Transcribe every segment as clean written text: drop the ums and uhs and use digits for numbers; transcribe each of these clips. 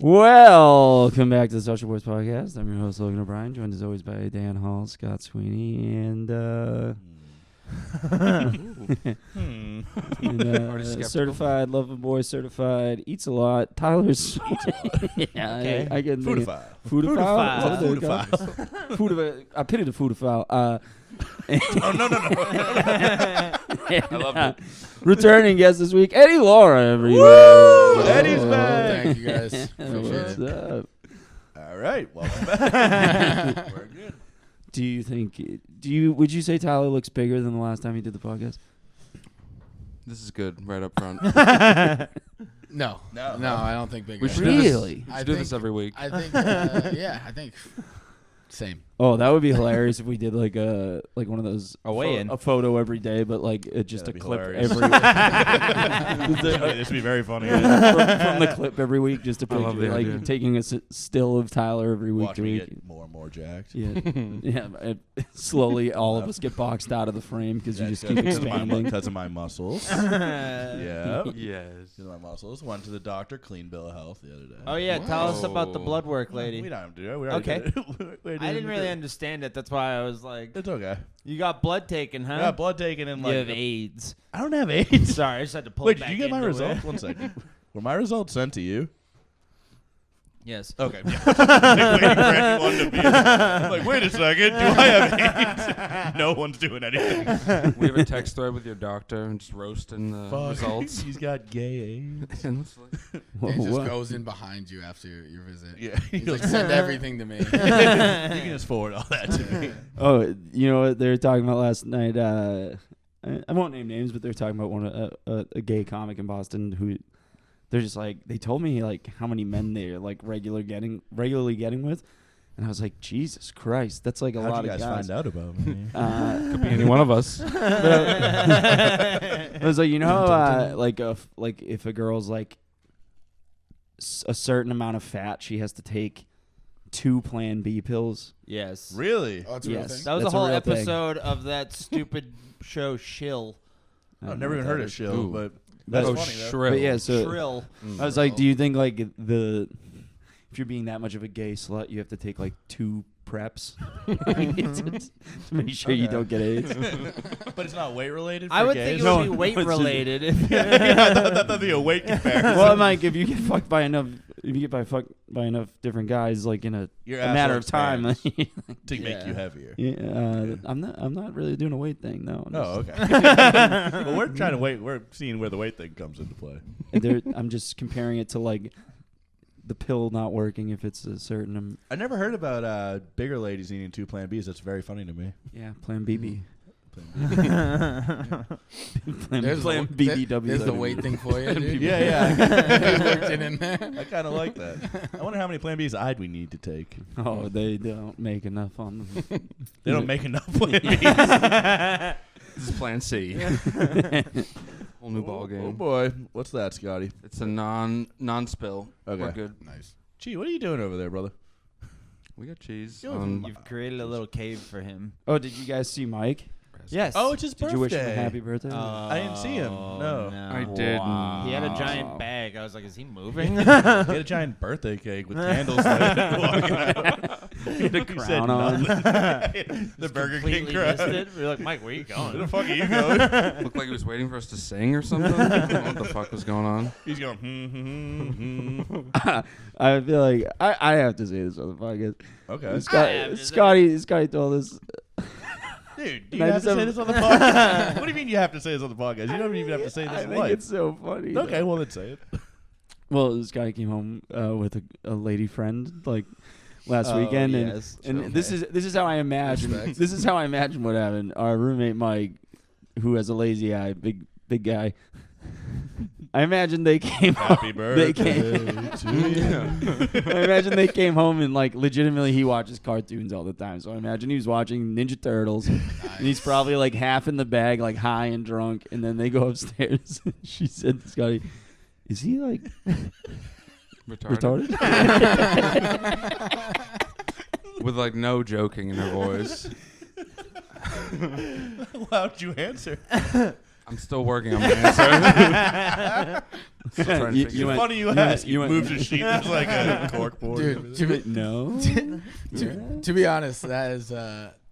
Welcome back to the Social Boys Podcast. I'm your host, Logan O'Brien, joined as always by Dan Hall, Scott Sweeney, and certified lover boy, certified eats a lot. Tyler's yeah, okay. I get Foodophile. Foodophile. I pity the foodophile. Oh no! I love it. Returning guest this week, Eddie Lorah, everybody. Woo! Eddie's back. Thank you guys. Appreciate What's it. up? All right, welcome back. We're good. Would you say Tyler looks bigger than the last time he did the podcast? This is good, right up front. No, I don't think bigger. We should Really? do this every week. I think, I think same. Oh, that would be hilarious if we did like one of those weigh-in. a photo every day, but like just a That'd be clip hilarious. every This would be very funny. from the clip every week, just a I love picture, the like idea. taking a still of Tyler every week Watch to me week. get more and more jacked. Yeah. Slowly, all of us get boxed out of the frame because you just keep expanding. because of my muscles. Yeah. Yes. Because of my muscles. Went to the doctor, clean bill of health the other day. Oh yeah, tell us about the Whoa. blood work, lady. We don't have to do it. We already Okay. did it. I didn't really understand it. That's why I was like, It's okay. "You got blood taken, huh?" I got blood taken and You like. have AIDS. I don't have AIDS. Sorry, I just had to pull. Wait, it did back you get my into results? it. One second. Were my results sent to you? Yes. Okay. Waiting for anyone to be like, wait a second, do I have AIDS? No one's doing anything. We have a text thread with your doctor and just roasting the results. He's got gay AIDS. And it's like, He just What? goes in behind you after your visit. Yeah. He's like, send everything to me. You can just forward all that to me. Oh, you know what they were talking about last night? I won't name names, but they were talking about a gay comic in Boston who they're just like, they told me like how many men they're like regularly getting with, and I was like, Jesus Christ, that's like a How'd lot you of guys guys. find out about me? could be any one of us. I was like, you know, like if a girl's like a certain amount of fat, she has to take 2 Plan B pills. Yes. Really? Oh, that's a real Yes. thing. That was That's a a whole real thing. episode of that stupid show Shill. I've never even heard of Shill, Ooh. but That's oh, funny, though. shrill. But yeah, so Shrill. I was like, do you think like if you're being that much of a gay slut, you have to take like 2 preps to make sure you Okay. don't get AIDS? But it's not weight related. I would think it would be No, weight it's just- related. I thought that'd be a weight comparison. Well, I'm like, if you get fucked by enough different guys, like in a Your matter asshole of time, expands to Yeah. make you heavier. I'm not really doing a weight thing, no. I'm Oh, just- okay. Well, we're trying to wait. We're seeing where the weight thing comes into play. I'm just comparing it to like the pill not working if it's a certain I never heard about bigger ladies needing 2 Plan Bs. That's very funny to me. Plan BB. There's Plan the, BBW. There's the weight thing for you, dude. Yeah. You worked it in there. I kind of like that. I wonder how many Plan Bs I'd we need to take. Oh, they don't make enough on them. They don't make enough Plan Bs. This is Plan C. Whole new ball Oh game. boy, what's that, Scotty? It's a non-spill. Okay. We're good. Nice. Gee, what are you doing over there, brother? We got cheese. Yo, You've created a little cave for him. Oh, did you guys see Mike? Yes. Oh, it's his Did birthday. you wish him a happy birthday? I didn't see him. No. I didn't. He had a Wow. giant bag. I was like, is he moving? He had a giant birthday cake with candles lit. Walking out. The He said crown on. nothing. The Burger King Completely crowd. missed it. We were like, Mike, where are you Where the going? fuck are you going? Looked like he was waiting for us to sing or something. I don't know what the fuck was going on. He's going. I feel like I have to say this on the podcast. Okay. Scotty told us. Dude, do And you I have just to say have- this on the podcast? What do you mean you have to say this on the podcast? You don't even have to say this I in think life. it's so funny. Okay, well, then say it. Well, this guy came home with a lady friend like last weekend, yes. and Okay. this is how I imagine Respect. this is how I imagine what happened. Our roommate Mike, who has a lazy eye, big guy. I imagine they came Happy home. birthday They came. to you. I imagine they came home and like legitimately he watches cartoons all the time. So I imagine he was watching Ninja Turtles. And he's probably like half in the bag, like high and drunk. And then they go upstairs. She said to Scotty, "Is he like retarded?" With like no joking in her voice. How'd you answer? I'm still working on my answer. Still trying to You- figure you it went- out. Funny you went- ask. you You went- moved a sheet. There's like a cork board. Dude, to be, No. to be honest, that has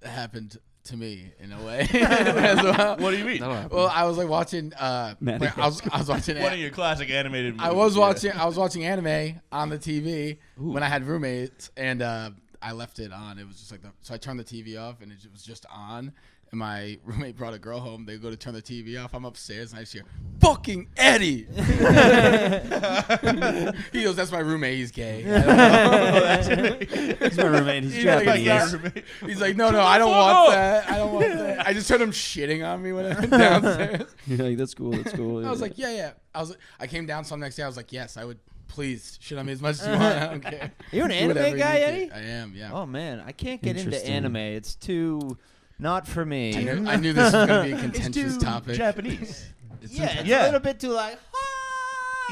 happened to me in a way as well. What do you mean? That'll happen. Well, I was like watching. I was watching. One of your classic animated movies. I was yeah. watching anime on the TV when I had roommates, and I left it on. It was just like so I turned the TV off, and it was just on. And my roommate brought a girl home. They go to turn the TV off. I'm upstairs, and I just hear, "Fucking Eddie!" He goes, "That's my roommate. He's gay." I don't know. He's my roommate. He's He's like, Japanese. He's like, "No, I don't want that. I don't want that." I just heard him shitting on me when I went downstairs. You're like, that's cool. That's cool. I was like, yeah. I came down some next day. I was like, yes, I would. Please shit on me as much as you want. I don't care. You an Do anime whatever you guy, need to. Eddie? I am. Yeah. Oh man, I can't get into Interesting. anime. It's too not for me. I knew this was gonna be a It's contentious too topic. Japanese. Yeah, it's Yeah. a little bit too like.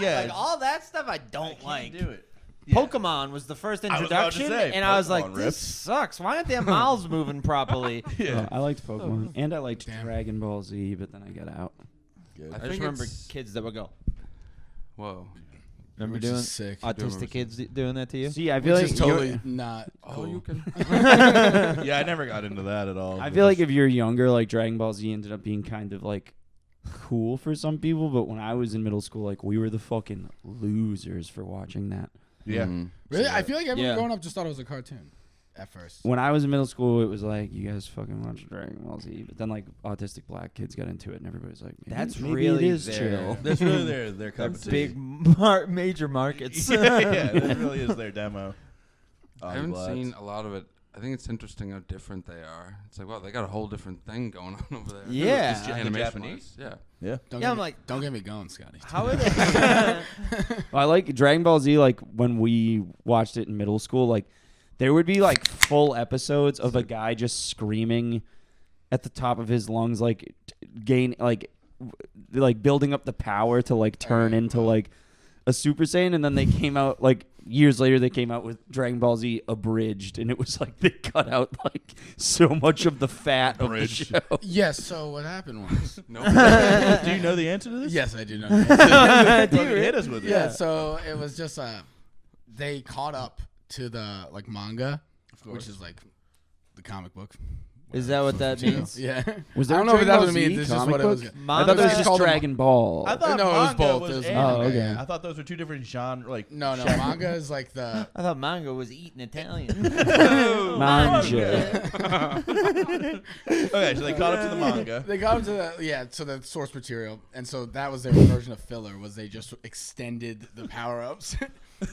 Yeah, like it's- all that stuff I don't like. Do it. Yeah. Pokemon was the first I was about to introduction, say, and I was like, Pokemon "This rips. sucks. Why aren't their mouths moving properly?" Yeah. I liked Pokemon, and I liked Damn. Dragon Ball Z, but then I got out. I just think remember it's- kids that would go. Whoa. Remember Which is doing sick. autistic kids doing that to you? See, I feel Which like is totally not cool. Oh, you can. Yeah, I never got into that at all. I feel like if you're younger, like Dragon Ball Z ended up being kind of like cool for some people, but when I was in middle school, like we were the fucking losers for watching that. Yeah. Mhm. Really? I feel like everyone Yeah. growing up just thought it was a cartoon at first. When I was in middle school, it was like you guys fucking watch Dragon Ball Z, but then like autistic black kids got into it, and everybody's like, That's maybe really it is their- chill. That's really their cup of tea. Big major markets. yeah, that really is their demo. I haven't seen a lot of it. I think it's interesting how different they are. It's like, wow, they got a whole different thing going on over there. Yeah. Just The animation Japanese? wise. Yeah. Yeah. Don't Yeah, get I'm me- like- don't get me going, Scotty. How are they? I like Dragon Ball Z. Like when we watched it in middle school, like there would be like full episodes of a guy just screaming at the top of his lungs, like gain, like building up the power to like turn into like a Super Saiyan. And then they came out like years later. They came out with Dragon Ball Z abridged, and it was like they cut out like so much of the fat Abridged. of the show. Yes. So what happened was. Do you know the answer to this? Yes, I do know. Fucking hit us with it. Yeah, so it was just they caught up to the like manga, which is like the comic book. Is that what that means? Yeah. Was I there don't know if a that's Dragon what it Ball means. Z It's just comic what it was. book? I Manga thought that was is just called a- Dragon Ball. I thought No, it was manga both. was It was anime. Oh, okay. I thought those were two different genres. Like No, manga is like the. I thought manga was eating Italian. Manga. okay, so they caught up to the manga. They got into the source material, and so that was their version of filler. Was they just extended the power ups?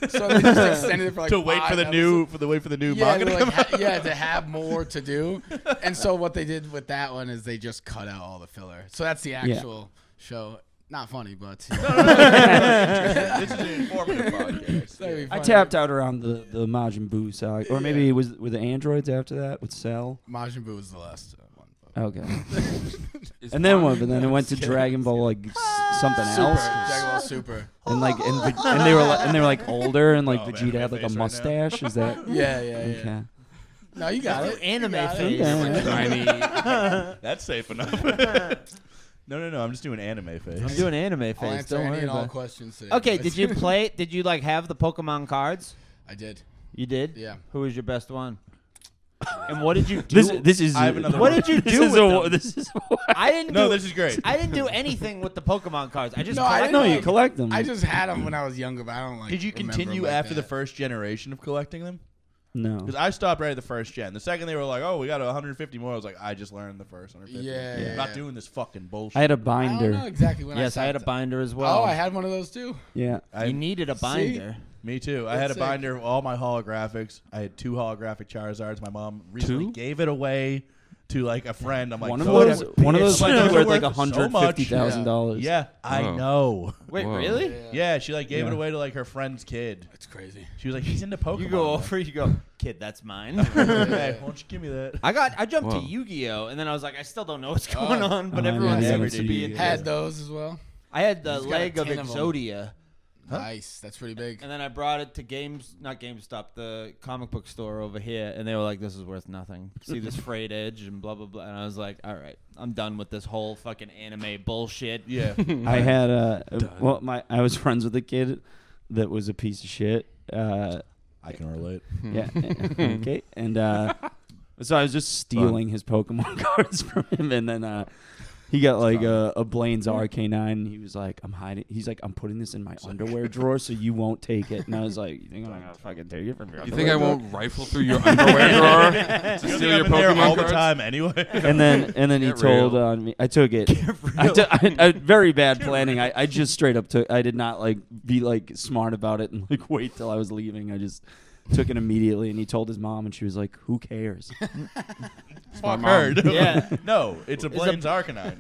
So they just extended it for like To wait for 5 the episodes. new Yeah, manga to to like, come out. to have more to do. And so what they did with that one is they just cut out all the filler. So that's the actual show. Not funny, but This is an informative podcast. That'd be I funny. tapped out around the Majin Buu saga, or maybe it was with the androids after that with Cell. Majin Buu was the last one. Okay, Is and then what? manga- But then it went to Dragon Ball like something Super. else, Dragon Ball Super. and like and they were like older, and like Oh, man, Vegeta had like a face right now. mustache. Is that Yeah. okay? No, you got it. Anime You got it. face. Okay. Tiny. That's safe enough. No. I'm just doing anime face. I'm doing anime I'll face. answer Don't any worry and all about it. questions today. Okay, guys. did you play? Did you like have the Pokemon cards? I did. You did. Yeah. Who was your best one? And what did you do? This is. I have another What one. did you This do is with a, them? this is. I didn't. No, do, this is great. I didn't do anything with the Pokemon cards. I just No, I collected No, didn't you them. collect them. I just had them when I was younger, but I don't like. Did you remember continue them like after the that. first generation of collecting them? No. Because I stopped right at the first gen. The second they were like, "Oh, we got 150 more," I was like, "I just learned the first 150." Yeah. I'm not doing this fucking bullshit. I had a I don't binder. know exactly when. Yes, I had a stopped. binder as well. Oh, I had one of those too. Yeah. You needed a binder. Me too. I That's had a sick. binder of all my holographics. I had 2 holographic Charizards. My mom recently gave it away to like a friend. I'm like, One of "So those. I'm One of those I'm like, were worth like so much." $150,000. Yeah, I Whoa. know. Wait, Whoa. really? Yeah, she like gave it Yeah. away to like her friend's kid. It's crazy. She was like, "He's into Pokemon." You go over, you go, kid, that's mine. Hey, why don't you give me that? I jumped Whoa. to Yu-Gi-Oh, and then I was like, I still don't know what's going on, but Oh, everyone yeah, seems never to did be Yu-Gi-Oh. into Had it. those as well. I had the He's got a leg of tin of 'em. Exodia. Nice. That's pretty big. And then I brought it to not GameStop, the comic book store over here, and they were like, "This is worth nothing. See this frayed edge and blah blah blah." And I was like, "All right, I'm done with this whole fucking anime bullshit." Yeah. I had I was friends with a kid that was a piece of shit. I can relate. Yeah. Okay. And so I was just stealing his Pokemon cards from him, and then he got like a Blaine's RK9. And he was like, "I'm hiding." He's like, "I'm putting this in my underwear drawer, so you won't take it." And I was like, "You think I'm gonna fucking take it from your?" You think I won't rifle through your underwear drawer to steal your Pokemon all cards? the time anyway. And then he Get told real. on me. I took it. I very bad planning. I just straight up took. I did not like be like smart about it and like wait till I was leaving. I just took it immediately. And he told his mom, and she was like, "Who cares?" Fuck her. Yeah. No, it's a Blaine's Arcanine.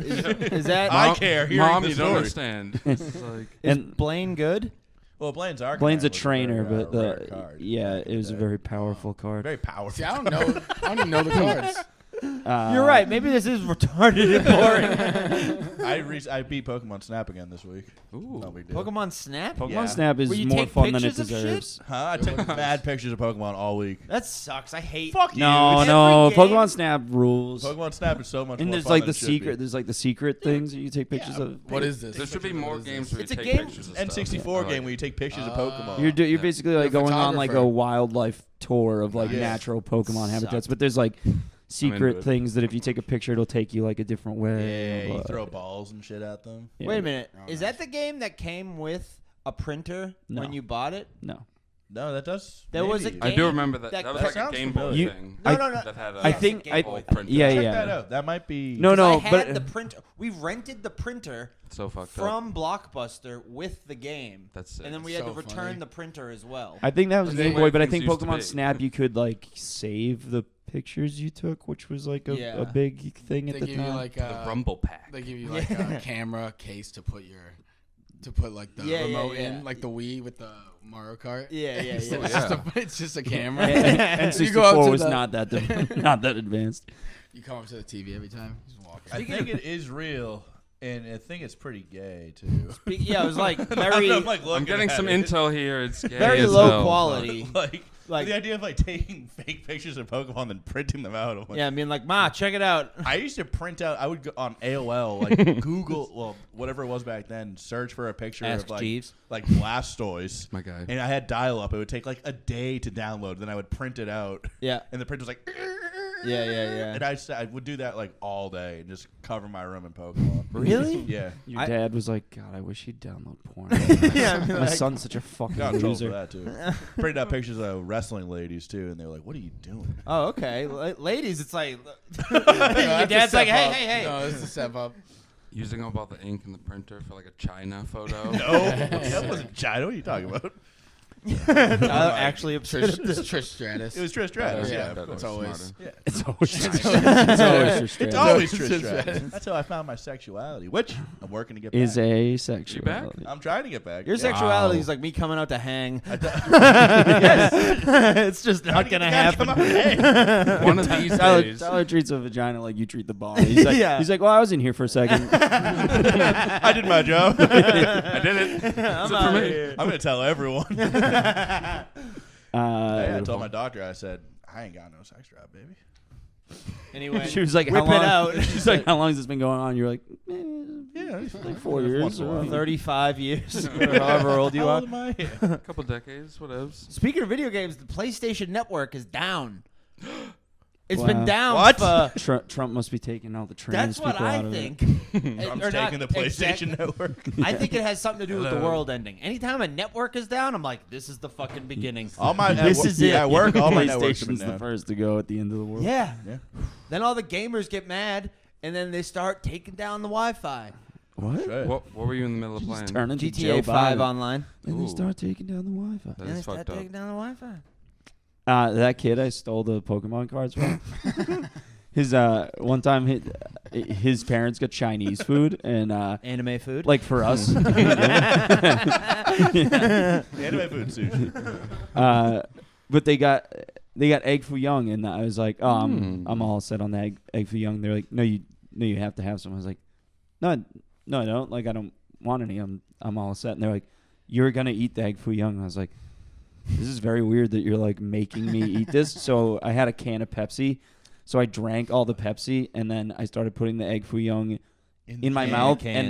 Is that I care hearing Mom, the you don't story. understand. It's like, And Blaine good? Well, Blaine's Arcanine. Blaine's a was trainer, very, but rare card. it was a very powerful card. Very powerful. See, I don't know. I don't even know the cards. You're right. Maybe this is retarded and boring. I beat Pokemon Snap again this week. ooh. No big deal. Pokemon Snap? Pokemon Yeah. Snap is Where you more take fun than it pictures of shit? deserves. Huh? I took mad pictures of Pokemon all week. That sucks. I hate. Fuck you. No, Every no, game- Pokemon Snap rules. Pokemon Snap is so much And more there's fun like than the it should secret. be. There's like the secret things that you take pictures of. What is this? There should be more What is games this? where you It's a take game- pictures of N64 stuff. game where you take pictures of Pokemon. You're basically like You're a going on like a photographer. wildlife tour of like Yeah. natural Pokemon habitats, Sucked. but there's like into secret it. things that if you take a picture, it'll take you like a different way. Yeah, you But- throw balls and shit at them. yeah. Wait a minute. Oh, Is nice. that the game that came with a printer No. when you bought it? No. No, that does. There was a maybe. game- I do remember that. That That was ca- like a sounds Game Boy familiar. thing. No, I- no, no. That had a I think Game I Boy printer. yeah Check yeah. that out. That might be. No, 'Cause no, I had but the printer. We rented the printer So fucked up. from Blockbuster with the game, That's sick. and then we had So to return funny. the printer as well. I think that was And Game then- Boy, but I things think used to Pokemon be. Snap you could like save the pictures you took, which was like a Yeah. big thing at They the give time. you like The Rumble Pack. They give you like a camera case to put like the Yeah, yeah, remote yeah. in, like the Wii with the Mario Kart. Yeah, yeah, It's, yeah. it's just a camera. And You go up 64 to was the- not that not that advanced. You come up to the TV every time. Just walk. I think it is real, and I think it's pretty gay too. Yeah, it was like very, I'm, like, I'm looking getting at some it. intel here. It's gay very as low hell, quality. Like, Like, the idea of like taking fake pictures of Pokemon and printing them out. I'm like, yeah, I mean, like, Ma, check it out. I used to print out. I would go on AOL, like Google, well, whatever it was back then. Search for a picture Ask of like Jeeves. Blastoise. My guy. And I had dial-up. It would take like a day to download. Then I would print it out, Yeah, and the printer was like, yeah, yeah, and yeah. I would do that like all day and just cover my room in Pokemon. Really? Yeah. Your I- dad was like, God, I wish he'd download porn. Yeah, I mean, My like- son's such a fucking Got in trouble for loser. that too. Printed out pictures of wrestling ladies too, and they were like, "What are you doing?" Oh, okay. Ladies, it's like No, your that's a dad's like, step hey, up. hey, hey. No, it's a step up. Using up all the ink in the printer for like a China photo. No, that wasn't China. What are you talking about? Tyler actually Trish, upset. it's Trish Stratus. It was Trish Stratus. Yeah, Yeah, of that course. it's always. smarter. Yeah. It's always It's always It's always Trish Trish Stratus. Stratus. That's how I found my sexuality, which I'm working to get is back. asexual. I'm trying to get back. Your Yeah. sexuality is like me coming out to hang. Yes. It's just Trying not to get gonna the guy to come happen. out. Hey. One of these Tyler, days. Tyler treats a vagina like you treat the bar. He's like, Yeah. he's like, well, I was in here for a second. I did my job. I did it. I'm Except for out me. here. I'm gonna tell everyone. I Beautiful. told my doctor. I said, I ain't got no sex drive, baby. Anyway, She was like, whip how long? it out. She's like, how long has this been going on? You're like, Yeah, it's like 4 years. Once in a while. 35 years, or however old you How are. old am I? A couple decades, whatevs. Speaking of video games, the PlayStation Network is down. It's Wow. been down What? for. Trump must be taking all the trans That's what people I out of think. it. I'm Or not taking the PlayStation exact- Network. I think it has something to do with the Hello. world ending. Anytime a network is down, I'm like, this is the fucking beginning. All my This is it. At work, all my networks have been PlayStation's the down. first to go at the end of the world. Yeah. Yeah. Then all the gamers get mad, and then they start taking down the Wi-Fi. What? Shit. What were you in the middle of playing? Turn into Joe GTA 5 Biden. online. And they Ooh. start taking down the Wi-Fi. That And they is start fucked up. taking down the Wi-Fi. That kid I stole the Pokemon cards from. His one time his parents got Chinese food and Anime food. like for us, Anime food sushi. but they got egg foo young and I was like, oh, I'm all set on the egg foo young. They're like, no, you have to have some. I was like, no, I don't. Like I don't want any. I'm all set. And they're like, you're gonna eat the egg foo young. And I was like, this is very weird that you're like making me eat this. So I had a can of Pepsi. So I drank all the Pepsi, and then I started putting the egg foo young in my mouth, and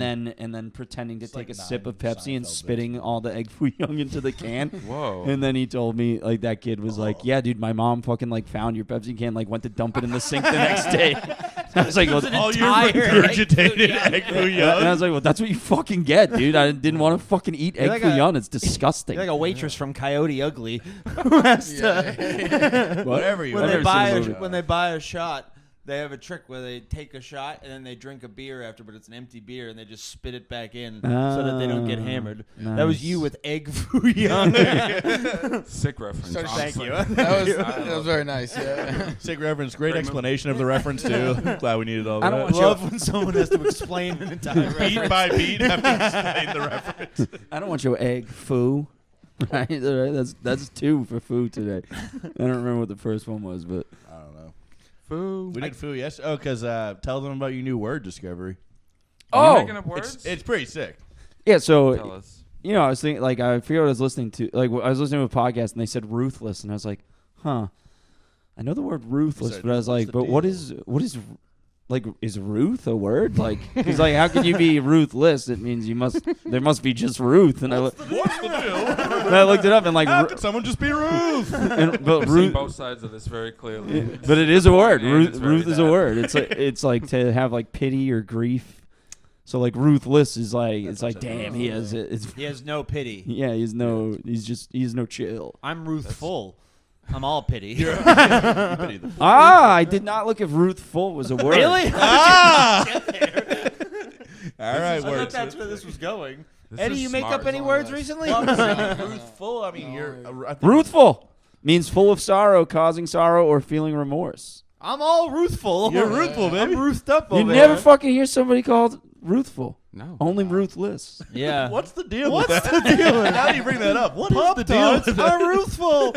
then pretending to take a sip of Pepsi and spitting all the egg foo young into the can. Whoa. And then he told me, like, that kid was like, yeah, dude, my mom fucking like found your Pepsi can, like went to dump it in the sink the next day. I was like, well, All your regurgitated egg foo young. and I was like, well, that's what you fucking get, dude. I didn't want to fucking eat egg like foo a- young. It's disgusting. You're like a waitress from Coyote Ugly. Who has to- Whatever you when want. they never buy seen a, the movie. when they buy a shot, they have a trick where they take a shot and then they drink a beer after, but it's an empty beer, and they just spit it back in so that they don't get hammered. That was you with egg foo young. Sick reference. Thank honestly. you. That was very nice. Yeah. Sick reference. Great explanation of the reference, too. Glad we needed all I that. don't want Love when someone has to explain an entire Beat reference. by beat, have to explain the reference. I don't want your egg foo. Right? That's 2 for foo today. I don't remember what the first one was, but I don't know. Foo. We did foo yesterday. Oh, because tell them about your new word discovery. Are you Oh! making up words? It's pretty sick. yeah. Tell So us. I was thinking, like, I forget what I was listening to. Like, I was listening to a podcast, and they said ruthless, and I was like, huh. I know the word ruthless, So but I was what's like, the but what deal? is like, is Ruth a word? Like, because like, how can you be ruthless? It means there must be just Ruth. And What's the deal? and I looked it up, and like, How could someone just be Ruth? but I've seen Ruth, both sides of this very clearly. but it is a word. And it's very Ruth is a bad. word. It's like to have like pity or grief. So like ruthless is like it's like damn he has it. It's He has no pity. yeah he's no chill. I'm Ruthful. I'm all pity. I did not look if Ruthful was a word. Really? Ah! All right, I thought words. that's where this was going. This Eddie, is you make smart. up any It's words all recently? Ruthful. I mean, I think Ruthful means full of sorrow, causing sorrow, or feeling remorse. I'm all Ruthful. You're Ruthful, baby. I'm Ruthed up You over never here. fucking hear somebody called Ruthful. No. Only ruthless. Yeah. What's the deal What's with that? the deal with How do you bring that up? What is Pop the deal with tarts that? are Ruthful.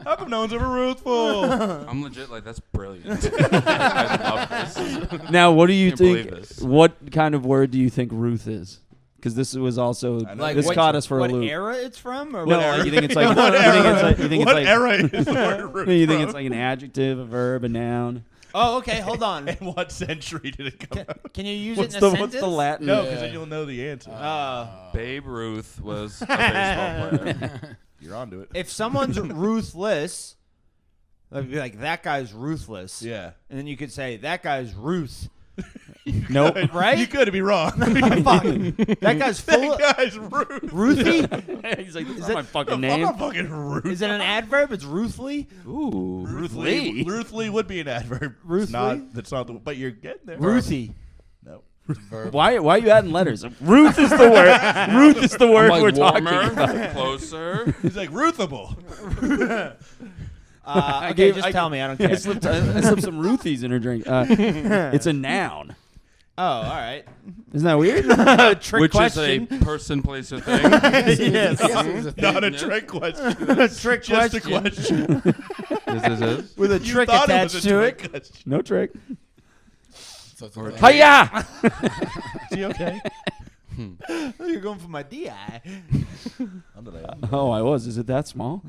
How come no one's ever Ruthful? I'm legit like, that's brilliant. I love this. Now, what do you Can't think? believe this. What kind of word do you think Ruth is? Because this was also Like, this what- caught us for a what loop. era it's from? Or No, what like, you think it's like What you think What it's like era is the word Ruth you think from? it's like an adjective, a verb, a noun. Oh, okay. Hold on. And what century did it come out? Can you use What's it in a the sentence? Latin? No, because then you'll know the answer. Babe Ruth was a baseball player. You're onto it. If someone's ruthless, I'd be like, that guy's ruthless. Yeah. And then you could say, that guy's Ruth. Nope. Right? You could be wrong. Fuck. That guy's full of... That guy's rude. Ruthie? He's like, this is it- my fucking I'm name. not fucking rude. Is it an adverb? It's Ruthly? Ooh, Ruthly. Ruthly would be an adverb. It's not. That's not the. But you're getting there. Ruthie. No. Why are you adding letters? Ruth is the word. Ruth is the word I'm we're like, talking warmer, about. closer. He's like Ruthable. Okay, gave- just I- tell me. I don't I care. slipped some Ruthies in her drink. It's a noun. Oh, all right. Isn't that weird? Trick Which question. is a person, place, or thing. Yes. Not a Yeah. trick question. Trick Just a question. question. This. With a You trick thought it attached was a to trick it. question. No trick. So it's a Hiya! Is he okay? Oh, you're going for my DI. Oh, I was. Is it that small?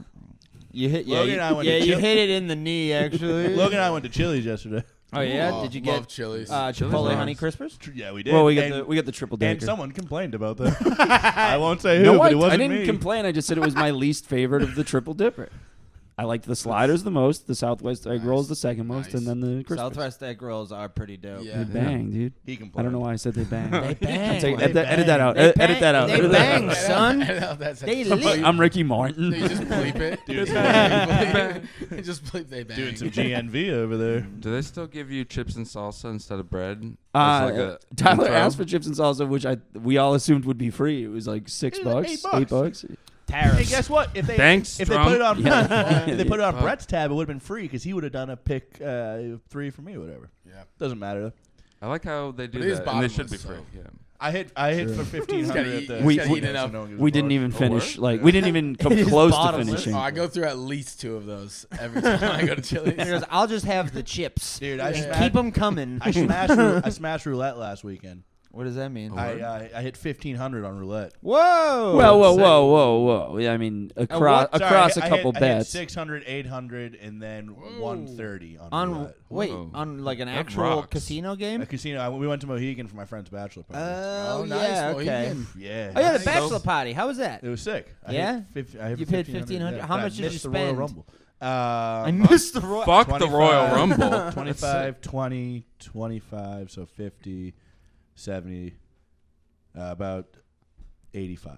You hit, Logan and I went to you Chil- hit it in the knee, actually. Logan and I went to Chili's yesterday. Oh yeah, did you love get Chili's? Chipotle nice. Honey Crispers? Yeah, we did. Well, we and, got the triple and decker. someone complained about that. I won't say who, No, but it I wasn't didn't me. complain. I just said it was my least favorite of the triple dipper. I liked the sliders the most, the Southwest egg rolls the second most, Nice. and then the crispers. Southwest egg rolls are pretty dope. Yeah. They bang, dude. He I complained. don't know why I said they bang. They bang. Edit that out. They Edit that out. They Edit that bang, out. son. That's They it. lit. I'm Ricky Martin. You just bleep it. Dude, Just bleep they bang. doing some GNV over there. Do they still give you chips and salsa instead of bread? Tyler intro? asked for chips and salsa, which we all assumed would be free. It was like $6, $8. $8. Tariffs. Hey, guess what? If they Thanks, if they Trump. put it on Yeah. if they put it on Fuck. Brett's tab, it would have been free because he would have done a pick 3 for me or whatever. Yeah. Doesn't matter though. I like how they do But it is that, and they should be bottomless, free. so. Yeah. I hit for He's gotta 1500 eat- at the. he's We- gotta we- eat it up. no one gives a We didn't fuck. even finish. word? Like we didn't even come It is close to bottomless. finishing. Oh, I go through at least 2 of those every time I go to Chili's. He goes, I'll just have the chips. Dude, I Yeah. smashed. Keep them coming. I smashed roulette last weekend. What does that mean? Oh. I hit 1,500 on roulette. Whoa! Whoa. Yeah, I mean, across a couple I hit bets. 600, 800, and then 130 on roulette. On like an That actual rocks. casino game? A casino. We went to Mohegan for my friend's bachelor party. Oh, nice. yeah, Well, okay. you can- yeah. Oh yeah, the So- bachelor party. How was that? It was sick. I Yeah? hit I hit You paid 1,500. $1,500? How much did you missed the Royal spend? Rumble. I missed the Royal. Fuck the Royal 25, Rumble. 25, 20, 25, so 50, 70, about 85.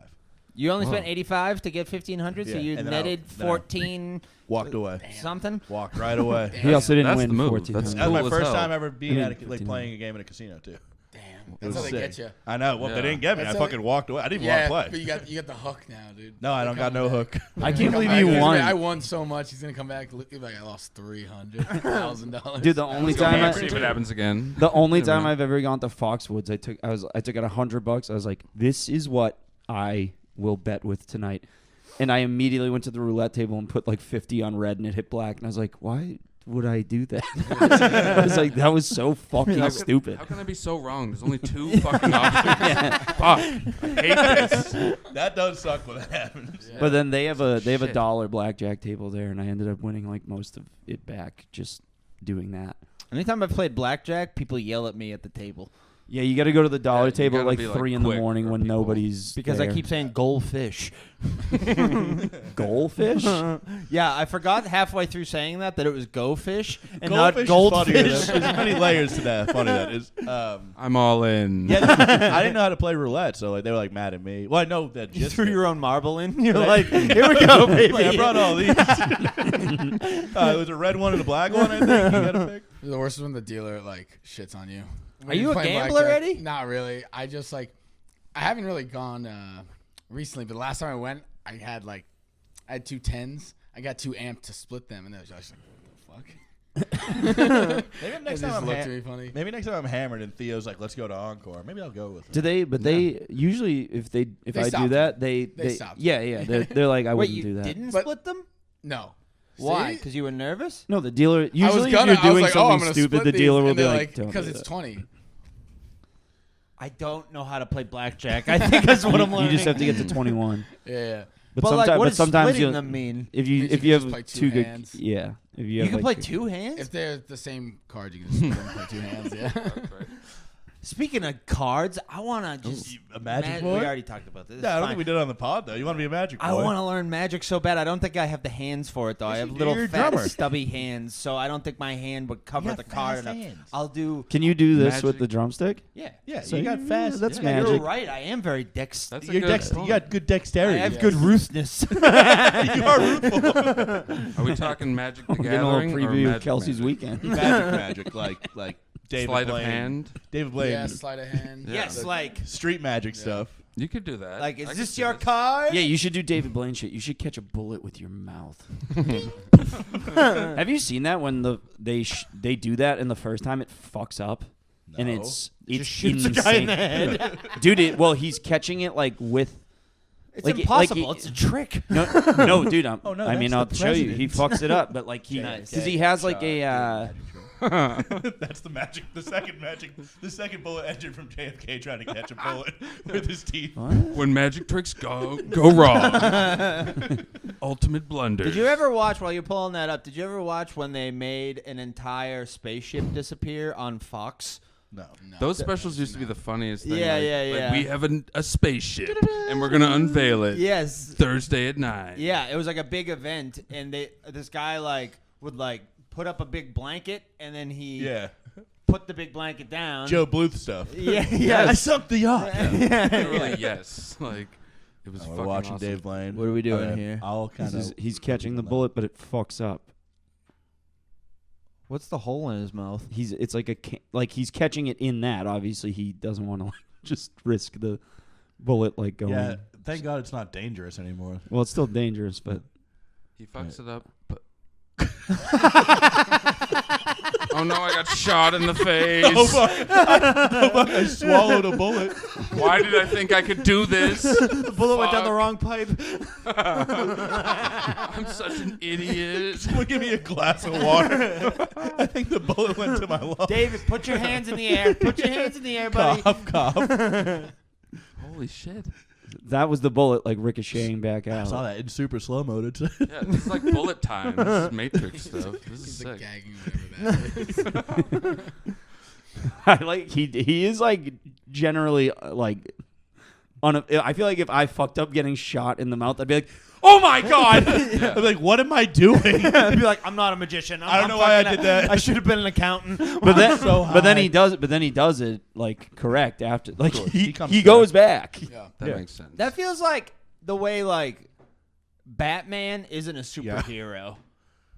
You only spent Whoa. 85 to get 1,500, so Yeah, you and then netted then I 14 Walked away. something. Walked right away. He also didn't That's win the move. 14. That's That was Cool my as first hell. time ever being I at mean, like 15. playing a game in a casino too. Damn. It That's was how they sick. get you. I know. Well, Yeah. they didn't get me. That's I how fucking they- walked away. I didn't Yeah, want but to play. you got the hook now, dude. No, I don't got no hook. I can't believe He's you gonna be won. like, I won so much. He's gonna come back. He'll be like, I lost $300,000. Dude, the only time Yeah, I, see if it happens again. the only Yeah, time man. I've ever gone to Foxwoods, I took out $100. I was like, this is what I will bet with tonight. And I immediately went to the roulette table and put like 50 on red, and it hit black. And I was like, why would I do that? I was like, that was so fucking stupid. How can I be so wrong? There's only 2 fucking options. Fuck. I hate this. That does suck when that happens. But then they have a Shit. $1 blackjack table there, and I ended up winning like most of it back just doing that. Anytime I played blackjack, people yell at me at the table Yeah, you got to go to the dollar you table at gotta like be, like, 3 in the quick morning or when people- nobody's because there. I keep saying goldfish. goldfish. Yeah, I forgot halfway through saying that it was go fish and Goldfish not is funnier. goldfish. There's many layers to that. Funny that is. I'm all in. Yeah, I didn't know how to play roulette, so like they were like mad at me. Well, I know that You just threw your own marble in. You're like, here we go, baby. Like, I brought all these. It was a red one and a black one. I think you gotta pick. The worst is when the dealer like shits on you. When Are you're you a playing gambler, blackjack. Eddie? Not really. I just like, I haven't really gone recently, but the last time I went, I had 2 10s. I got 2 amped to split them, and they was just like, what the fuck? Maybe They just looked at me funny. Maybe next time I'm hammered and Theo's like, let's go to Encore. Maybe I'll go with him. Do they? But they usually, if They I do stopped that, They they stopped. yeah. They're like, I Wait, wouldn't you do that. didn't But- split them? No. Why? See? Because you were nervous? No, the dealer. I was Usually, gonna. if I you're was doing like, oh, I'm something gonna stupid, split the dealer these, will and be they're like, "Don't because do it's that." 20. I don't know how to play blackjack. I think that's what I'm You learning. just have to get to 21. Yeah. But, But sometimes, like, what but does sometimes splitting you, them mean? if Means you you have can just play two 2 good, hands. yeah. If you You have can like play 2 hands? If they're the same card, you can just split them and play 2 hands. Yeah. That's right. Speaking of cards, I want to just... A magic We boy? already talked about this. Yeah, I don't Fine. think we did it on the pod though. You want to be a magic boy? I want to learn magic so bad. I don't think I have the hands for it, though. I Yes, have you do. little You're a fat, drummer. stubby hands, so I don't think my hand would cover got the card fast enough. hands. I'll do... Can you do this with Magic. the drumstick? Yeah. Yeah, So you got yeah, fast. that's yeah, magic. You're right. I am very That's a You're good you got good I dexterity. have Yes. good ruthness. You are Ruthful. Are we talking Magic the We're getting a little Gathering or preview of Magic Kelsey's Magic? weekend. magic, like David Sleight Blaine. of hand. David Blaine. Yeah, sleight of hand. Yeah. Yes, like, Street magic stuff. You could do that. like, I is could this see your card? Yeah, you should do David Blaine shit. You should catch a bullet with your mouth. Have you seen that when they do that and the first time it fucks up? And No. it's Just shoots a guy in the head. Dude, he's catching it like with It's Like, impossible. like, it's a trick. no, dude. Oh, no, I mean, I'll that's the show you. He president. fucks it up, but like Nice. because he has like a That's the magic. The second bullet engine from JFK trying to catch a bullet with his teeth. When magic tricks go wrong. Ultimate blunder. Did you ever watch, while you're pulling that up, did you ever watch when they made an entire spaceship disappear on Fox? No. Those specials used to be the funniest thing. Yeah, like, yeah, like, yeah. we have a spaceship, and we're gonna unveil it. Yes. Thursday at 9. Yeah, it was like a big event, and this guy would put up a big blanket, and then he Yeah. put the big blanket down. Joe Bluth stuff. Yeah, yeah. I sunk the yacht. Literally, yes. Like it was We're fucking watching awesome. Dave Blaine. What are we doing here? I'll kind of. he's catching the bullet, but it fucks up. What's the hole in his mouth? It's like he's catching it in that. Obviously, he doesn't want to just risk the bullet going. Yeah. Thank God it's not dangerous anymore. Well, it's still dangerous, but He fucks it up, but Oh no, I got shot in the face. Oh fuck! I swallowed a bullet. Why did I think I could do this? The bullet went down the Fuck. wrong pipe. I'm such an idiot. Someone give me a glass of water. I think the bullet went to my lung. David, put your hands in the air. Put your hands in the air, buddy. Cough, cough. Holy shit. That was the bullet like ricocheting back I out. saw that in super slow mo. Yeah, this is like bullet time. This is Matrix stuff. This is He's like sick. gagging whatever that is. I like he is like generally like I feel like if I fucked up getting shot in the mouth, I'd be like, oh my god! I'm like, what am I doing? I'd be like, I'm not a magician. I don't know why I did that. I should have been an accountant. But then, so but then high. he does it. But then he does it like correct after. Like course. he He comes goes back. Yeah. That Yeah. makes sense. That feels like the way like Batman isn't a superhero,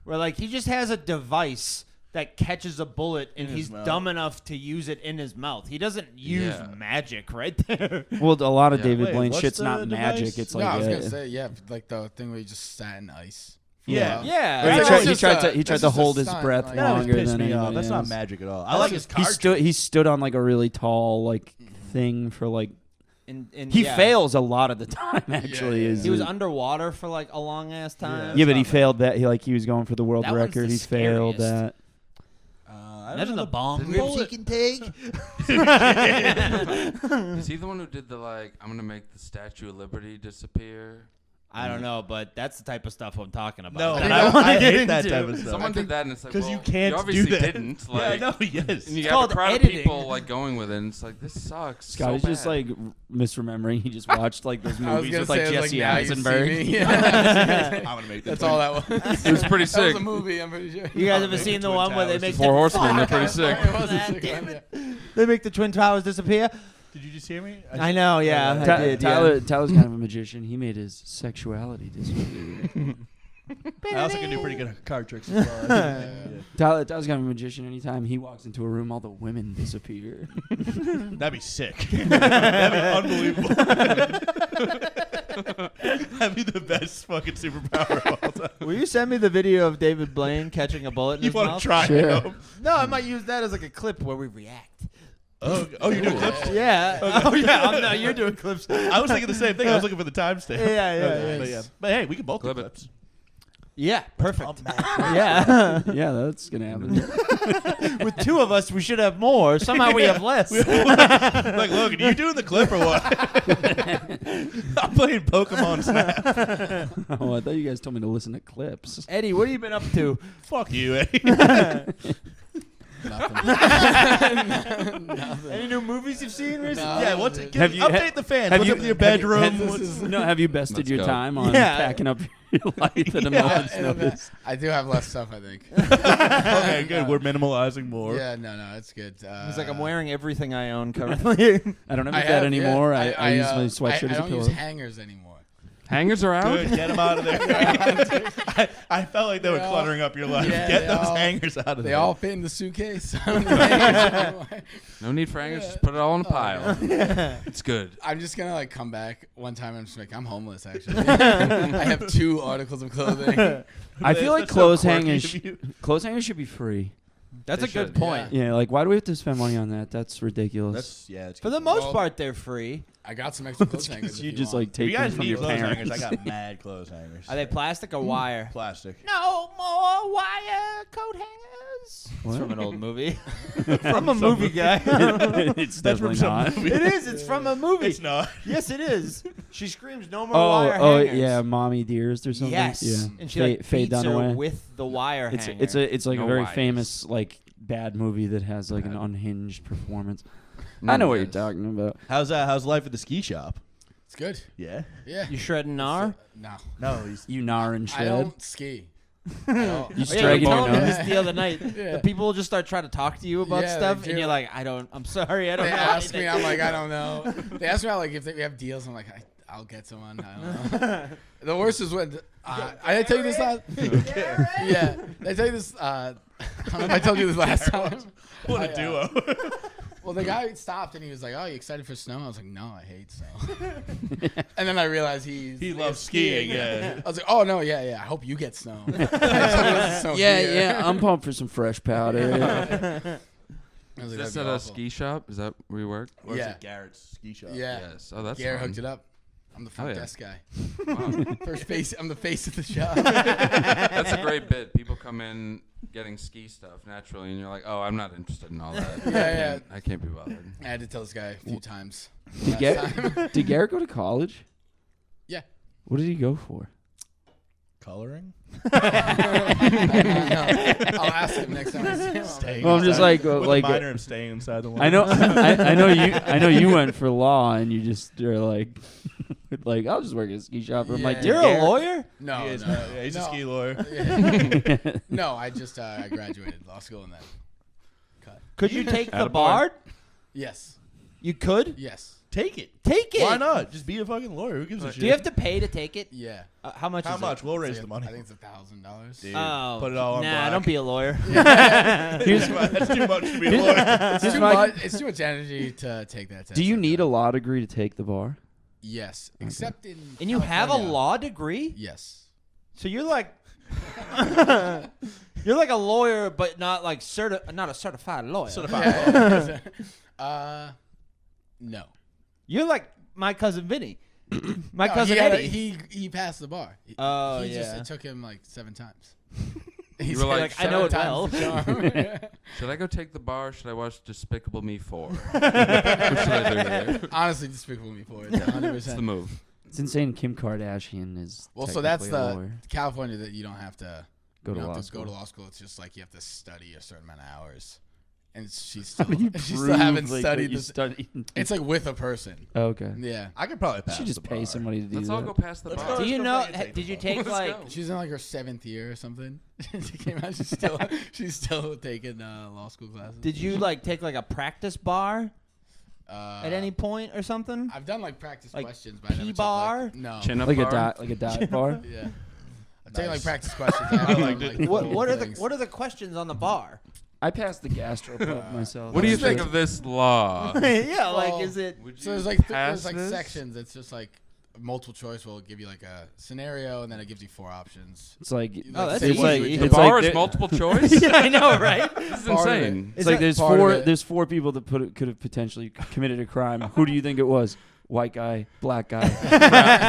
where like he just has a device that catches a bullet and In his he's mouth. dumb enough to use it in his mouth. He doesn't use Yeah. magic right there. Well, a lot of Yeah. David Wait, Blaine what's shit's the not magic. device? It's No, like I was gonna say like the thing where you just sat in ice. for a Yeah. while. Yeah. Or he That's tried, he just tried a- to he tried that's to just a hold his stunt, breath like- That always longer pissed than me off. anybody That's not else. magic at all. I like his card. He stood on like a really tall like thing for like And he yeah. fails a lot of the time. Actually, yeah. is He was it- underwater for like a long ass time. yeah, but he It's not failed that. He was going for the world That one's record. the He failed scariest. that. Imagine the bomb Didn't rips he bullet- can take. Is he the one who did the like, I'm going to make the Statue of Liberty disappear? I don't know, but that's the type of stuff I'm talking about. No, that I wanna get hate that into. type of stuff. Someone did that and it's like, 'Cause well, you can't do obviously that. didn't. Like, Yeah, no, yes. and you It's have a called crowd editing. of people like going with it and it's like, this sucks. Scotty's so just bad. like misremembering. He just watched like those I was movies gonna with like say, it was Jesse Now You See Eisenberg. Me. Yeah. I'm gonna make this. That's all that was. It was pretty That sick. was a movie, I'm pretty sure. You guys ever seen the one where they make Four the Horsemen, they're pretty sick. It was a God sick damn one, it. yeah. They make the Twin Towers disappear. Did you just hear me? I know, yeah. I did, yeah. Tyler's kind of a magician. He made his sexuality disappear. I also can do pretty good card tricks as well. Yeah. Tyler's kind of a magician. Anytime he walks into a room, all the women disappear. That'd be sick. That'd be unbelievable. That'd be the best fucking superpower of all time. Will you send me the video of David Blaine catching a bullet in You his want mouth? to try Sure. it? No, I might use that as like a clip where we react. Oh, you do clips? Yeah. Oh, yeah. No, you're doing clips. I was thinking the same thing. I was looking for the timestamp. Yeah. But, yeah. But hey, we can both do Clip it. clips. Yeah, perfect. Yeah. Yeah, that's gonna happen. With two of us, we should have more. Somehow we have less. Like, Logan, are you doing the clip or what? I'm playing Pokemon Snap. Oh, I thought you guys told me to listen to clips. Eddie, what have you been up to? Fuck you, Eddie. Any new movies you've seen recently? Yeah, what's dude. Have you- update the fans? have What's you- up to your bedroom? Have you bested Let's your go. time on Yeah. packing up your life at a Yeah. moment's notice? I do have less stuff, I think. Okay, good. We're minimalizing more. Yeah, no, it's good. He's like, I'm wearing everything I own currently. I don't have I a bed have, anymore. yeah. I use my sweatshirt I as a don't use pillow. hangers anymore. Hangers are out? Good, get them out of there. I felt like they were They all- cluttering up your life. Yeah, Get they those all- hangers out of They there. all fit in the suitcase. I don't need hangers anymore. No need for hangers. Just put it all in a pile. It's good. I'm just gonna like come back one time. I'm just like, I'm homeless actually. I have 2 articles of clothing. I feel like That's so clothes quirky hangers. of you. Clothes hangers should be free. That's They a good should. point. Yeah, like why do we have to spend money on that? That's ridiculous. It's For the most Well, part, they're free. I got some extra clothes hangers. you if just want. like If take you them guys from need your clothes parents. hangers, I got mad clothes hangers. Are they plastic or wire? Plastic. No more wire coat hangers. What? It's from an old movie. I'm a movie guy. It's That's from definitely some not. movie. It is. It's from a movie. It's not. Yes, it is. She screams, "No more Oh, wire oh hangers." yeah, Mommy Dearest or something. Yes. Yeah. And she like Faye beats her Dunaway. with the wire It's hanger. it's like No a very wires. famous like bad movie that has like an Bad. unhinged performance. None I know of what you're this. talking about. How's life at the ski shop? It's good. Yeah. Yeah. You shredding gnar? No. No, he's You gnar and I shred. don't ski. I don't. You Oh, yeah, dragging you your told me nose? this the other night. Yeah. The people will just start trying to talk to you about Yeah, they stuff, do. and you're like, I'm sorry, I don't They know. ask me, anything." I'm like, I don't know. They ask me about like if we have deals. I'm like, I'll get someone. I don't know. The worst is when I didn't tell you this last. Yeah, did I tell you this. I don't know if I told you this last time. what a duo. Well, the guy stopped and he was like, "Oh, you excited for snow?" I was like, "No, I hate snow." And then I realized he loves skiing. Yeah. I was like, "Oh no, yeah. I hope you get snow." Yeah, I'm pumped for some fresh powder. I was Is like, this "That'd at be a awful." ski shop? Is that where you work? Or is Yeah. it Garrett's ski shop? Yeah. Yes. Oh, that's Garrett fun. hooked it up. I'm the front yeah. desk guy. Wow. First face. I'm the face of the shop. That's a great bit. People come in getting ski stuff naturally, and you're like, "Oh, I'm not interested in all that." Yeah. I can't be bothered. I had to tell this guy a few times. Did Garrett go to college? Yeah. What did he go for? Coloring? I'll ask him next time I see him. Staying Well, I'm just inside- like, with like the minor of staying inside the I know, I know you went for law, and you just are like, like I'll just work at a ski shop. I'm like, Yeah. You're a Garrett- lawyer? No, He is, no. yeah, he's a No. ski lawyer. Yeah. No, I just I graduated law school and then cut. Could you take the Attaboy. bar? Yes. You could? Yes. Take it. Take it. Why not? Just be a fucking lawyer. Who gives a shit? Do you have to pay to take it? Yeah. How much How is much? it? We'll raise It's the like money. I think it's $1,000. Dude, Oh, put it all on nah, black. don't be a lawyer. That's too much to be a lawyer. It's too much energy to take that test. Do you need a law degree to take the bar? Yes, except in And you have a California. law degree? Yes. So you're like you're like a lawyer, but not like not a certified lawyer. Certified. No. You're like my cousin Vinny. My No, cousin he had Eddie. he passed the bar. Oh, He just, yeah. it took him like 7 times. You were like, I know it well. Should I go take the bar? Or should I watch Despicable Me 4? What should I do here? Honestly, Despicable Me 4. It's the 100%. move. It's insane. Kim Kardashian is Well, so that's technically a the lawyer. California that you don't have to Go you to don't law have to go school. to law school. It's just like you have to study a certain amount of hours, and she's still How do you she still prove, haven't like, studied that you this. studied? It's like with a person. Oh, okay. Yeah, I could probably pass She just the pay bar. somebody to do Let's that. all go past the Let's bar. go. Do you go know? fucking take Did the you bar. take Let's like? go. she's in like her 7th year or something. She came out. She's still taking law school classes. Did you like take like a practice bar at at any point or something? I've done like practice Like questions, but I never took, P-bar? like, no. Chin up Like a bar? dive, like a dive bar. Yeah, I've taken like Nice. practice questions. I haven't done, like, What full are things. the questions on the bar? I passed the gastropub myself. What do you It's think like- of this law? Yeah, like Well, is it? Would So you there's like pass there's like this? sections. It's just like multiple choice will give you like a scenario, and then it gives you 4 options. It's like Oh, that's it's easy. like The The it's bar like is there- multiple choice? Yeah, I know, right? This is Part of it. insane. It's like there's part of four it? there's 4 people that could have potentially committed a crime. Who do you think it was? White guy, black guy,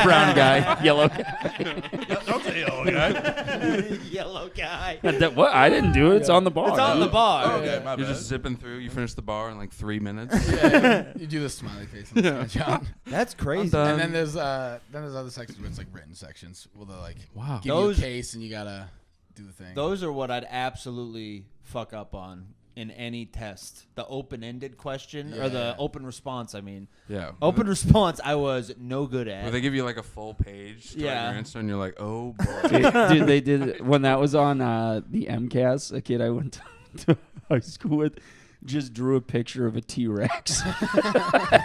brown guy, yellow guy. Don't say yellow guy. Yellow guy. What? I didn't do it. It's on the bar. It's on the bar. Okay, my You're bad. just zipping through. You finish the bar in like 3 minutes. Yeah, you do the smiley face on the screenshot. That's crazy. done. And then there's other sections where it's like written sections where they're like Wow. give Those- you a case and you gotta do the thing. Those are what I'd absolutely fuck up on in any test. The open-ended question or the Yeah. open response. I mean, Yeah. open response. I was no good Where at. they give you like a full page to write Yeah. your answer, and you're like, oh boy. Dude, they did when that was on the MCAS. A kid I went to high school with just drew a picture of a T-Rex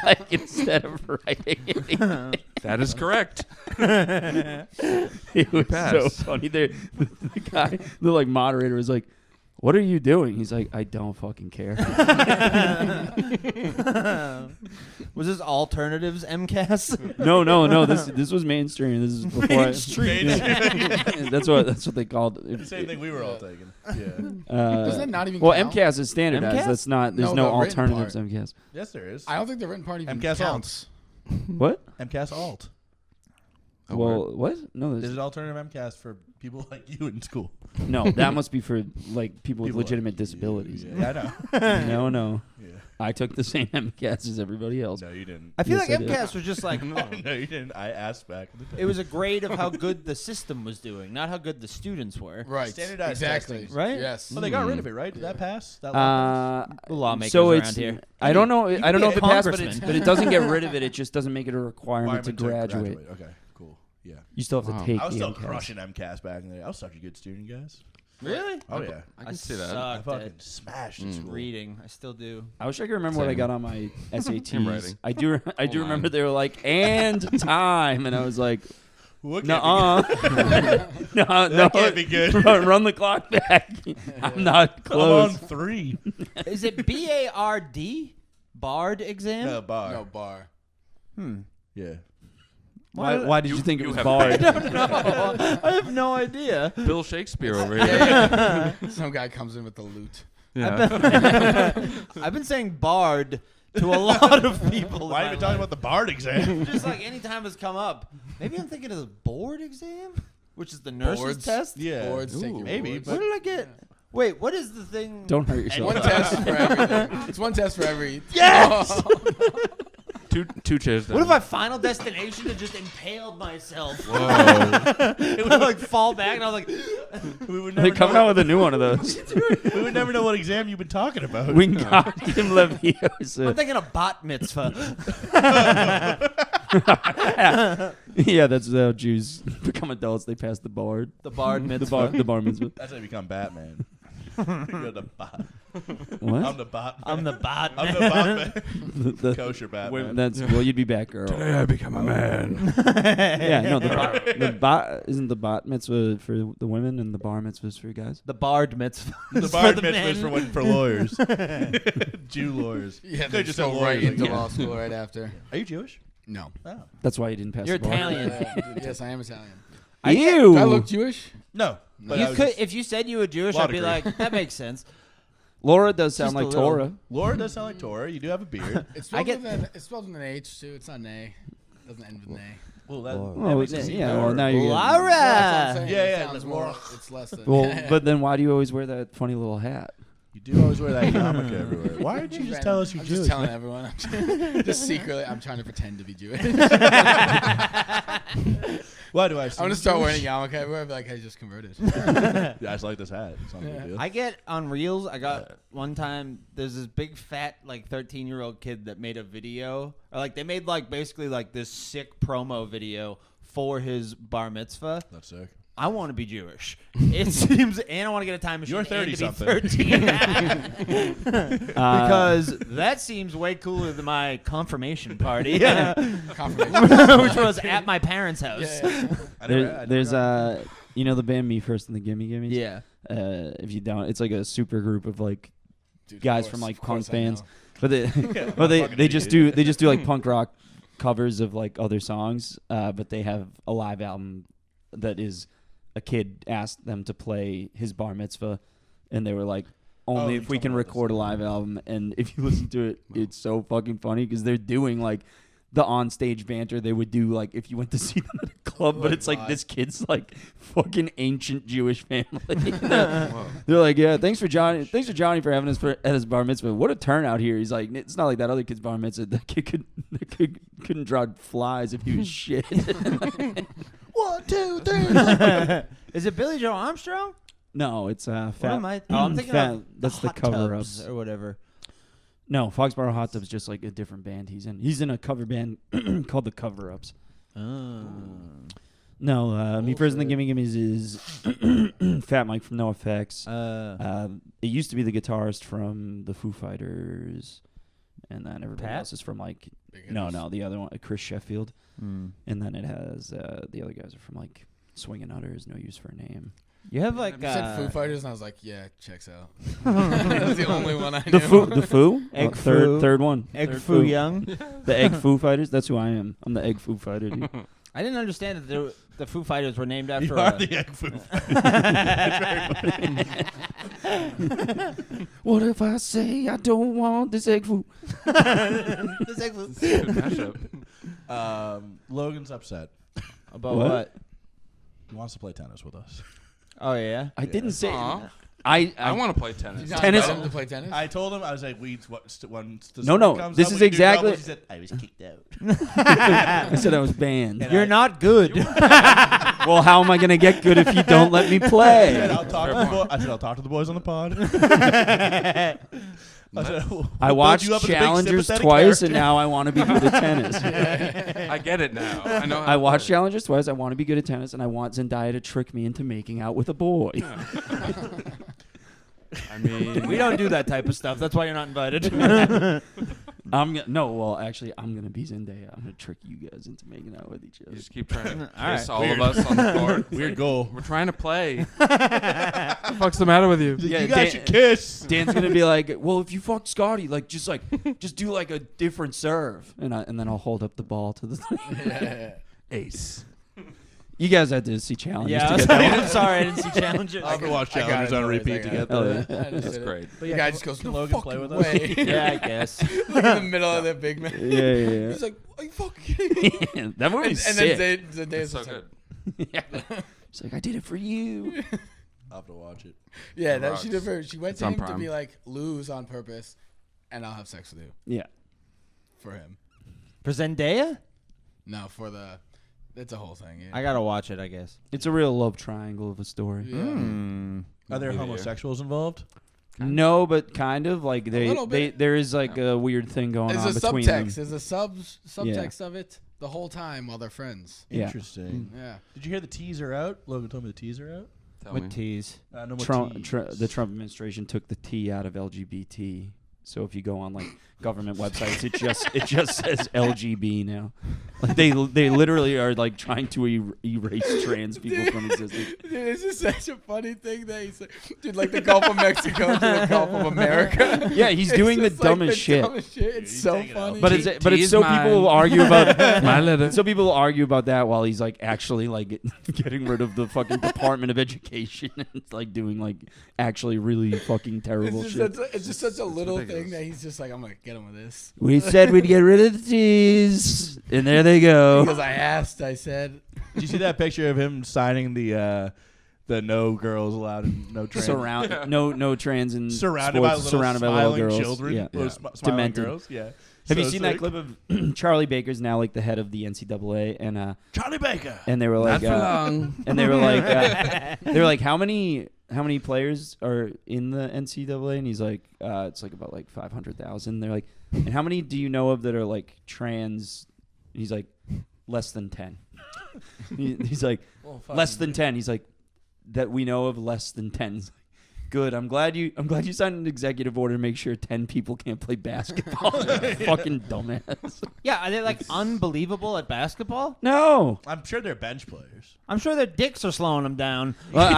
like, instead of writing anything. That is correct. It was so Pass. funny. The guy, the like moderator, was like, "What are you doing?" He's like, "I don't fucking care." Was this alternatives MCAS? No. This was mainstream. This is before Mainstream. That's what they called it. The same thing we were all taking. Yeah. Doesn't that not even Well, count? MCAS is standardized. MCAS? That's not. There's No, no, the written alternatives. part. MCAS. Yes, there is. I don't think the written part even MCAS counts. What? MCAS alt. Oh, Well, what? No, There's there's an alternative MCAS for people like you in school. no. That must be for like people with People legitimate like disabilities. Yeah, I know. No. Yeah. I took the same MCAS as everybody else. No, you didn't. I feel Yes, like I did. MCAS was just like No, you didn't. I asked back in the day. it was a grade of how good the system was doing, not how good the students were. Right. Standardized Exactly. testing. Right? Yes. Well, they got rid of it, right? Did that pass? That law passed? The lawmakers so around it's, here. I don't know. I could don't be know a if it passed, congressman. but it doesn't get rid of it. It just doesn't make it a requirement to graduate. Okay, cool. Yeah. You still have to Wow. take I was the still MCAS. crushing MCAS back in the day. I was such a good student, guys. Really? Oh, yeah. I can see that. I sucked fucking at smashed in school. reading. I still do. I wish I could remember what I Same. got on my SATs. Handwriting. I do Hold remember on. they were like, and time, and I was like, What no, no, That can't be good. Run the clock back. I'm not I'm on close. 3. Is it BARD? Bard exam? No, bar. No bar. Yeah. Why did you think it you was have Bard? I don't know. I have no idea. Bill Shakespeare over here. Yeah. Some guy comes in with the loot. Yeah. I've been saying Bard to a lot of people. Why are you talking about the Bard exam? Just like any time it's come up. Maybe I'm thinking of the board exam, which is the nurse's Boards. test. Yeah. Boards, take your maybe, boards. but- What did I get? Wait, what is the thing? Don't hurt yourself. One test for everything. It's one test for every. Yes! two chairs down. What if I Final Destination and just impaled myself? Whoa. It would like fall back and I was like, We would They're never coming know. out with a new one of those. We would never know what exam you've been talking about. Wingardium Leviosa. I'm thinking of bat mitzvah. Yeah, that's how Jews become adults. They pass the Bard. The Bard The mitzvah. bar mitzvah. That's how you become Batman. You're the bot. What? I'm the bot. I'm the bat. I'm the Batman. The- Kosher Batman. that's well, you'd be Batgirl. I become a man. Yeah, no, the bot isn't the bat mitzvah for the women and the bar mitzvah is for guys. The Bard mitzvah. The is Bard for the mitzvah is men. for lawyers. Jew lawyers. Yeah, They they just just have go right lawyers, into like, law school right after. Are you Jewish? No. Oh. That's why you didn't pass You're the bar. Italian. Yes, I am Italian. Ew. Do I look Jewish? No. But You I was could, just- if you said you were Jewish, Law I'd be degree. like, that makes sense. Laura does sound Just a like little. Torah. Laura does sound like Torah. You do have a beard. It's spelled, get- it's spelled with an H, too. It's not an A. It doesn't end with an A. Well, that Oh, makes it seem yeah. Well, Laura. now you're getting- Laura. That's what I'm saying. Yeah, It yeah, sounds like more- Laura. It's less than. Well, but then why do you always wear that funny little hat? You do always wear that yarmulke everywhere. Why didn't you just tell us you're I'm Jewish? just telling everyone. Just secretly, I'm trying to pretend to be Jewish. Why do I? I'm gonna start wearing a yarmulke everywhere. I'll be like, I just converted. Yeah, I just like this hat. It's not a big Yeah. deal. I get on Reels. I got one time. There's this big fat like 13-year-old kid that made a video, or like they made like basically like this sick promo video for his bar mitzvah. That's sick. I want to be Jewish. It seems, and I want to get a time machine. You're and to be 30-something. 13. Because that seems way cooler than my confirmation party, Confirmation. which was at my parents' house. Yeah. There's you know the band Me First and the Gimme Gimmes. Yeah. If you don't, it's like a super group of like Dude, of guys course, from like of course punk I bands, know. but they just do like punk rock covers of like other songs, but they have a live album that is a kid asked them to play his bar mitzvah, and they were like, only you if we told can me about this. record a live album. And if you listen to it, it's so fucking funny because they're doing like the on-stage banter they would do like if you went to see them at a club, but it's like this kid's like fucking ancient Jewish family. they're like, yeah, thanks for Johnny for having us at his bar mitzvah. What a turnout here. He's like, it's not like that other kid's bar mitzvah. That kid couldn't draw flies if he was shit. 1, 2, 3. Is it Billy Joe Armstrong? No, it's What Fat. am I? Oh, I'm thinking Fat. of That's the Hot cover-ups. Tubs or whatever. No, Foxborough Hot Tub's just like a different band he's in. He's in a cover band called the Cover Ups. Oh. No, Me First and the Gimme Gimmes is Fat Mike from NoFX. It used to be the guitarist from the Foo Fighters, and then everybody Pat? else is from like Big no, hitters. the other one, Chris Sheffield, Mm. and then it has the other guys are from like Swingin' Utters, No Use for a Name. You have like You said Foo Fighters, and I was like, yeah, checks out. Egg That's the only one I knew. The Foo, Egg third Foo. one, third Foo Young. the Egg Foo Fighters. That's who I am. I'm the Egg Foo Fighter. Dude. I didn't understand that the Foo Fighters were named after You are the egg food. What if I say I don't want this egg food? This egg Foo. Good mashup. Logan's upset. About What? what? He wants to play tennis with us. Oh yeah. I didn't say. Aw. I I want to play tennis. He's not Tennis- invited to play tennis. I told him, I was like, when the No, sport no, comes this up, is we can do exactly- doubles. He said, I was kicked out. I said I was banned. And You're I- not good. Well, how am I gonna get good if you don't let me I said, play? I'll talk to the I said, I'll talk to the boys on the pod. I said, we'll I build watched you up as a big Challengers sympathetic twice, and character. now I want to be good at tennis. I get it now. I know. How I to watched play. Challengers twice. I want to be good at tennis, and I want Zendaya to trick me into making out with a boy. I mean, We don't do that type of stuff. That's why you're not invited. Actually, I'm gonna be Zendaya. I'm gonna trick you guys into making out with each You other. just keep trying to All kiss right. all of us on the court. Weird goal. We're trying to play. What the fuck's the matter with you? Yeah, You guys should kiss. Dan's gonna be like, well, if you fuck Scotty, just do like a different serve, and then I'll hold up the ball to the Ace. You guys had to see challenges. Yeah, to I get was that I'm sorry, I didn't see challenges. I'll have to watch I got challenges it, on no worries, repeat I to got get it. Oh, that. yeah. That's great. But The guy just goes, can no Logan play fucking with us? way. Yeah, I guess. Like in the middle of the big man. Yeah. He's like, are you fucking kidding me? That movie's And sick. then Zendaya's It's so just like, good. Yeah. She's like, I did it for you. I'll have to watch it. yeah, It that she did. rocks. She went It's to on him to Prime. be like, lose on purpose, and I'll have sex with you Yeah. for him. For Zendaya? No, for the. It's a whole thing. Yeah. I gotta watch it, I guess. It's a real love triangle of a story. Yeah. Are there Maybe homosexuals involved? No, but kind of like little bit. there is like a weird thing going There's on a between subtext. them. There's a subtext of it the whole time while they're friends. Yeah. Interesting. Yeah. Did you hear the teaser out? Logan told me the teaser out. Tell me. With tease. No more Trump, teas. the Trump administration took the T out of LGBT. So if you go on like government websites, it just says LGB now. Like they literally are like trying to erase trans people from existence. Dude, this is such a funny thing that he's like, dude, like the Gulf of Mexico to the Gulf of America. Yeah, he's It's doing the just like dumbest shit. Dumbest shit. It's he's so taking it out. funny. But it's so mine. people will argue about My letter. so people will argue about that while he's like actually like getting rid of the fucking Department of Education and like doing like actually really fucking terrible shit. it's just such a little ridiculous. thing that he's just like, I'm gonna get him with this. We said we'd get rid of the T's, and there they go. Because I said, Did you see that picture of him signing the no girls allowed and no trans? No trans and Surrounded by sports, little surrounded by smiling little girls. children. Yeah. Little smiling Demented. girls. Yeah. Have you So seen that sick. clip of Charlie Baker's now like the head of the NCAA Charlie Baker? and they were like Not for long. and they were like how many players are in the NCAA, and he's like it's like about like 500,000. They're like, and how many do you know of that are like trans? He's like less than 10. He's like less than 10. He's like that we know of less than 10. He's like, good. I'm glad you signed an executive order to make sure 10 people can't play basketball. Fucking dumbass. Yeah, are they like unbelievable at basketball? No. I'm sure they're bench players. I'm sure their dicks are slowing them down. Well,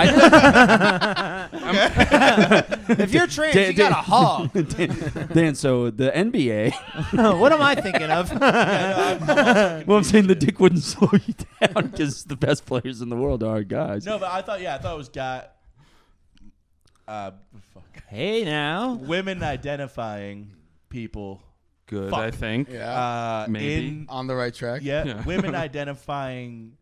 If you're trans, you got a hog. Dan, so the NBA. What am I thinking of? Well, I'm saying the dick wouldn't slow you down because the best players in the world are guys. No, but I thought it was Hey now. women identifying people. Good, Fuck. I think. yeah, Maybe. on the right track. Yeah, women identifying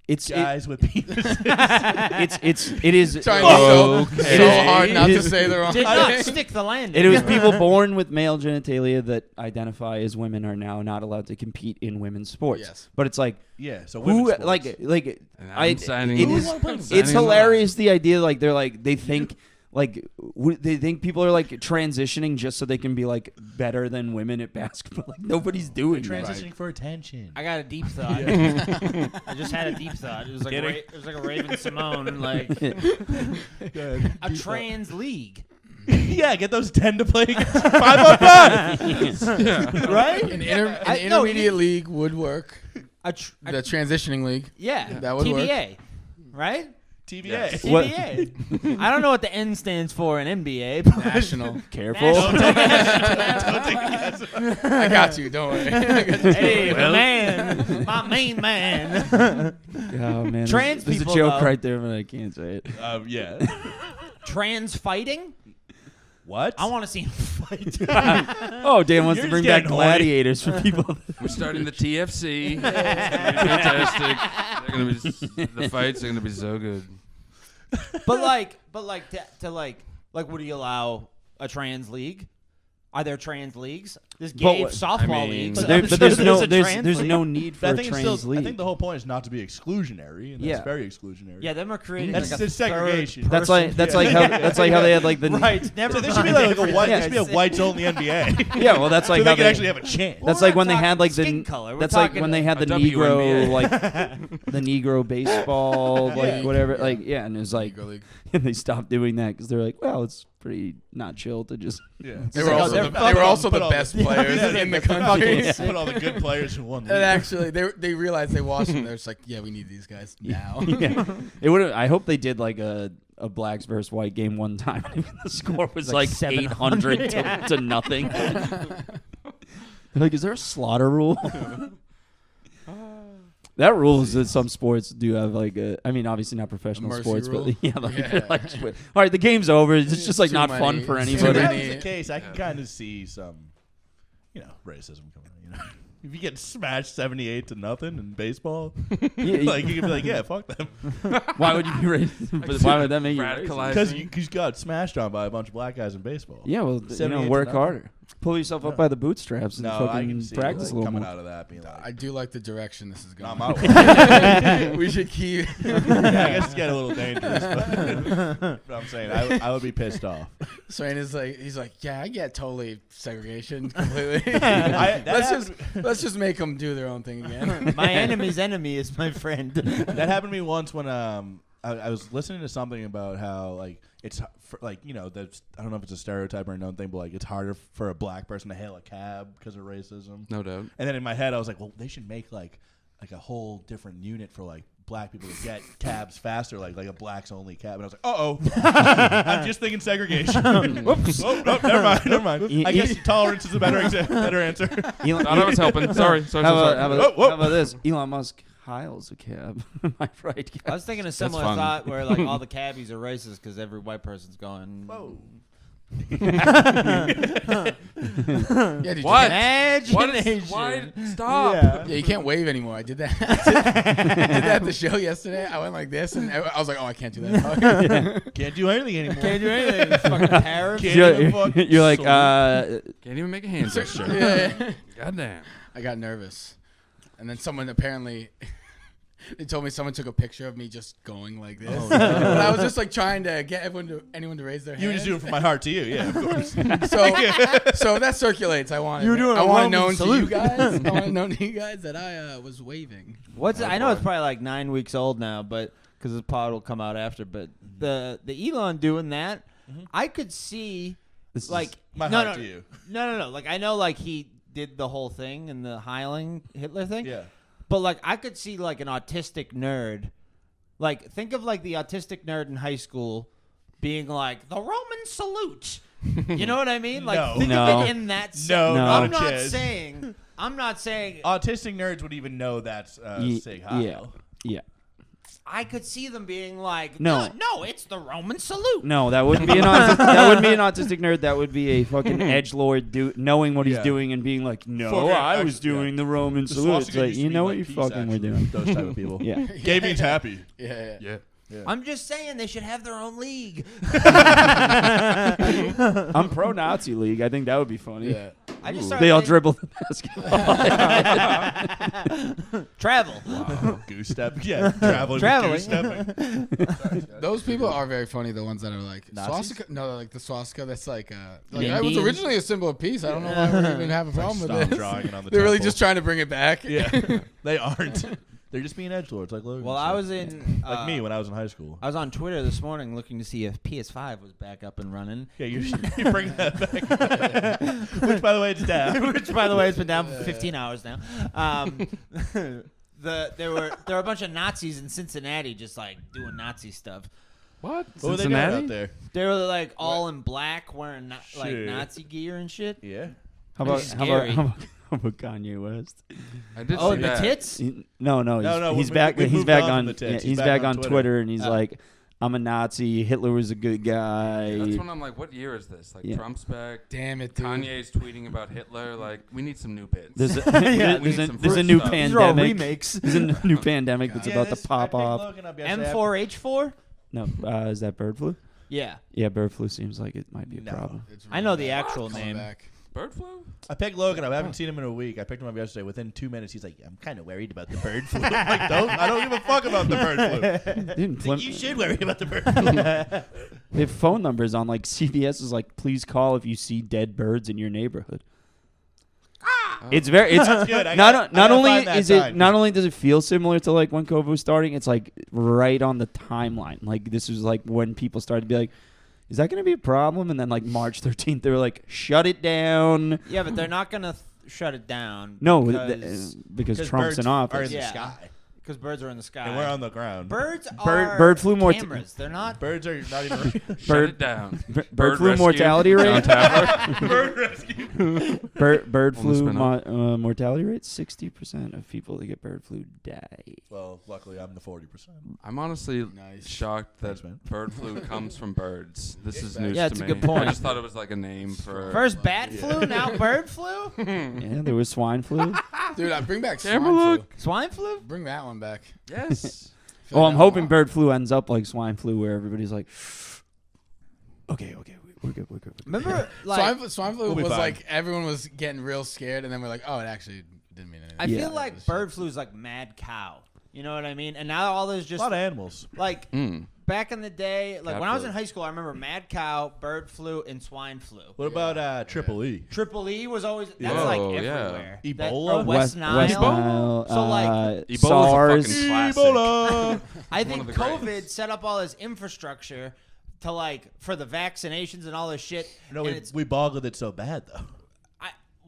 It's guys with penises. it is Trying Okay. so hard not It to is- say the wrong Did not thing. stick the landing. It was people born with male genitalia that identify as women are now not allowed to compete in women's sports. Yes. But it's like Yeah, so who women's like sports. And I'm signing it them. is I'm it's signing them hilarious the idea like they're like they think like they think people are like transitioning just so they can be like better than women at basketball. Like nobody's doing that. transitioning for attention. I got a deep thought. I just had a deep thought. It was like it was like a Raven Simone, like a trans league. Yeah, get those 10 to play against 5-on-5. Right? An I- no, intermediate league would work. The transitioning league. Yeah, That would work. TBA, right? TBA. Yes. What- TBA. I don't know what the N stands for in NBA. But National. Careful. I got you. Don't worry. I got you. Hey, my man, my main man. Oh man, Trans there's people, a joke though. right there, but I can't say it. Yeah. Trans fighting? What? I want to see him fight. Oh, Dan wants You're to bring just back getting horny. gladiators for people. We're starting the TFC. It's gonna be fantastic. They're gonna be, the fights are gonna be so good. but like to would you allow a trans league? Are there trans leagues? There's gay what- softball I mean- leagues. But, I'm sure there's no a trans there's league. no need for But I a think, trans league. I think the whole point is not to be exclusionary, and that's Yeah. very exclusionary. Yeah, them are creating That's like a just segregation. that's like how they had like the right. Never So there mind. should be like a white. Yeah. There should be a whites only NBA. Yeah, well that's like so they how can they actually have a chance. that's We're like not when they had talking like skin the color. We're that's like talking when they had the a Negro WNBA. like the Negro baseball like Yeah. whatever like yeah, and it was like Negro League. and they stopped doing that because they're like, well, it's pretty not chill to just Yeah. They were like, also they're the, they were also the Put all best the- players in the country. Put all the good players in one league. And actually, they realized they watched them. They're just like, yeah, we need these guys now. Yeah. It would. I hope they did like a blacks versus white game one time. The score was like 800 to nothing. Like, is there a slaughter rule? That rule is that some sports do have like I mean, obviously not professional sports, rule? but yeah, like all right, the game's over. It's just like Too not many. fun for Too anybody. If that many. was the case, I can kind of see some, racism coming out. If you get smashed 78 to nothing in baseball, like you can be like, yeah, fuck them, Why would you be racist? Why would that make you racist? Radicalizing. because you got smashed on by a bunch of black guys in baseball. Yeah, well, 78 to work nothing. harder. Pull yourself up by the bootstraps and No, I fucking can see practice a little coming more. out of that being like, I do like the direction this is going. not my way. We should keep. Yeah, I guess it's getting a little dangerous, but I'm saying I would be pissed off. Swain is like, he's like, yeah, I get totally segregation completely. Let's Let's just make them do their own thing again. My enemy's enemy is my friend. That happened to me once when I was listening to something about how like it's like that's, I don't know if it's a stereotype or a known thing, but like it's harder for a black person to hail a cab because of racism. No doubt. And then in my head I was like, well, they should make like a whole different unit for like black people to get cabs faster, like a blacks only cab. And I was like, I'm just thinking segregation. Whoops. Oh, no, never mind. I guess tolerance is a better answer. Elon, Thought I was helping. Sorry. how about Whoa. this? Elon Musk hiles a cab. Am I right? I was thinking a similar fun. thought where like all the cabbies are racist because every white person's going. Whoa. Yeah, did What? Imagination. Why? Stop. Yeah. Yeah, you can't wave anymore. I did that. I did that at the show yesterday. I went like this, and I was like, oh, I can't do that. Can't do anything anymore. Can't do anything. You fucking tariffs. You're like, Can't even make a hand gesture. Yeah. Goddamn. I got nervous, and then someone apparently. They told me someone took a picture of me just going like this. Oh, no. And I was just like trying to get anyone to raise their hand. You were just doing it from my heart to you, yeah, of course. So that circulates. I want. You were doing I a want it Roman known to salute. you guys. I want it known to you guys that I was waving. I know it's probably like 9 weeks old now, but because this pod will come out after. But the Elon doing that, I could see this like is My no, heart no, to you. No. Like I know like he did the whole thing and the Heiling Hitler thing. Yeah. But like I could see like an autistic nerd, like think of like the autistic nerd in high school being like the Roman salute. You know what I mean? Like No. think No. of it in that sense. No, No. not I'm a not chance. saying. I'm not saying. Autistic nerds would even know that's Sig Heil. Yeah. I could see them being like, No. no, it's the Roman salute. No, that wouldn't be that wouldn't be an autistic nerd. That would be a fucking edgelord knowing what he's Yeah. doing and being like, no, Fucking I was actually, doing the Roman The salute. It's swastika like, used to you mean, know like, what you peace, fucking were actually. doing. Those type of people. Yeah. Gay means happy. Yeah. Yeah. I'm just saying they should have their own league. I'm pro Nazi league. I think that would be funny. Yeah. I just They all started dribble the basketball. travel. Wow. Goose step. Yeah. Traveling. Goose stepping. Those people are very funny. The ones that are like Nazis? swastika. No, like the swastika. That's like it was Indians? originally a symbol of peace. I don't know why we even have a problem with Stop it. drawing it on the They're really temple. just trying to bring it back. Yeah. They aren't. They're just being edgelords like Logan. Well, said. I was in like me when I was in high school. I was on Twitter this morning looking to see if PS5 was back up and running. Yeah, you're bringing that back. Which, by the way, it's down. Which, by the way, has been down for 15 hours now. There were a bunch of Nazis in Cincinnati just like doing Nazi stuff. What? What were they doing Cincinnati? out there? They were like all in black, wearing like Shit. Nazi gear and shit. Yeah. How about Scary. how about Kanye West? I did Oh, see the that. tits. No, we he's back. He's moved back on on. from the tits. Yeah, He's he's back back on on Twitter, and he's Oh. like, "I'm a Nazi. Hitler was a good guy." That's when I'm like, what year is this? Like Yeah. Trump's back. Damn it, dude. Kanye's tweeting about Hitler. Like, we need some new bits. There's a, Yeah, we there's need a, some there's a fresh new stuff. These are all pandemic. remakes. There's a new pandemic that's Yeah, about to pop off. M4H4. No, is that bird flu? Yeah, Yeah, bird flu seems like it might be a No. problem. It's I know the bad. actual Coming name. back. Bird flu? I picked Logan up. I haven't seen him in a week. I picked him up yesterday. Within 2 minutes, he's like, I'm kind of worried about the bird flu. I'm like, I don't give a fuck about the bird flu. Dude, You should worry about the bird flu. They have phone numbers on like CBS is like, please call if you see dead birds in your neighborhood. It's very. It's That's good. I not gotta- I not gotta only find that is it sign. not only does it feel similar to like when COVID was starting, it's like right on the timeline. Like this was like when people started to be like, is that going to be a problem? And then like March 13th, they were like, shut it down. Yeah, but they're not gonna shut it down. No, because Trump's in office. Are in the Yeah. sky. Because birds are in the sky. And we're on the ground. Birds Bird- are bird flu mort- cameras. They're not. Birds are not even. Shut it down. Bird flu rescue mortality rate. downtown. Bird rescue. Bird On the flu spin-off. mortality rate. 60% of people that get bird flu die. Well, luckily I'm the 40%. I'm honestly Nice. shocked that Thanks, man. bird flu comes from birds. This is news Yeah, to it's a me. good point. I just thought it was like a name for. First bat flu, now bird flu. Yeah, there was swine flu. Dude, I bring back Camera swine look. flu. Swine flu. Bring that one back. Yes. Feel Oh, like I'm that hoping one. bird flu ends up like swine flu, where everybody's like, okay, we're good. Remember, like Swine flu We'll be was fine. like everyone was getting real scared, and then we're like, oh, it actually didn't mean anything. I Yeah. feel like bird flu is like mad cow. You know what I mean? And now all there's A just lot of animals. like back in the day, like Cat when I was flu. in high school, I remember mad cow, bird flu, and swine flu. What about Triple E? Triple E was always that's Oh, like yeah. everywhere. Ebola? That, or West Nile. West Nile. So, like, Ebola's a SARS. fucking classic. Ebola. I One think of the COVID greatest. set up all this infrastructure to like for the vaccinations and all this shit. No, and we boggled it so bad though.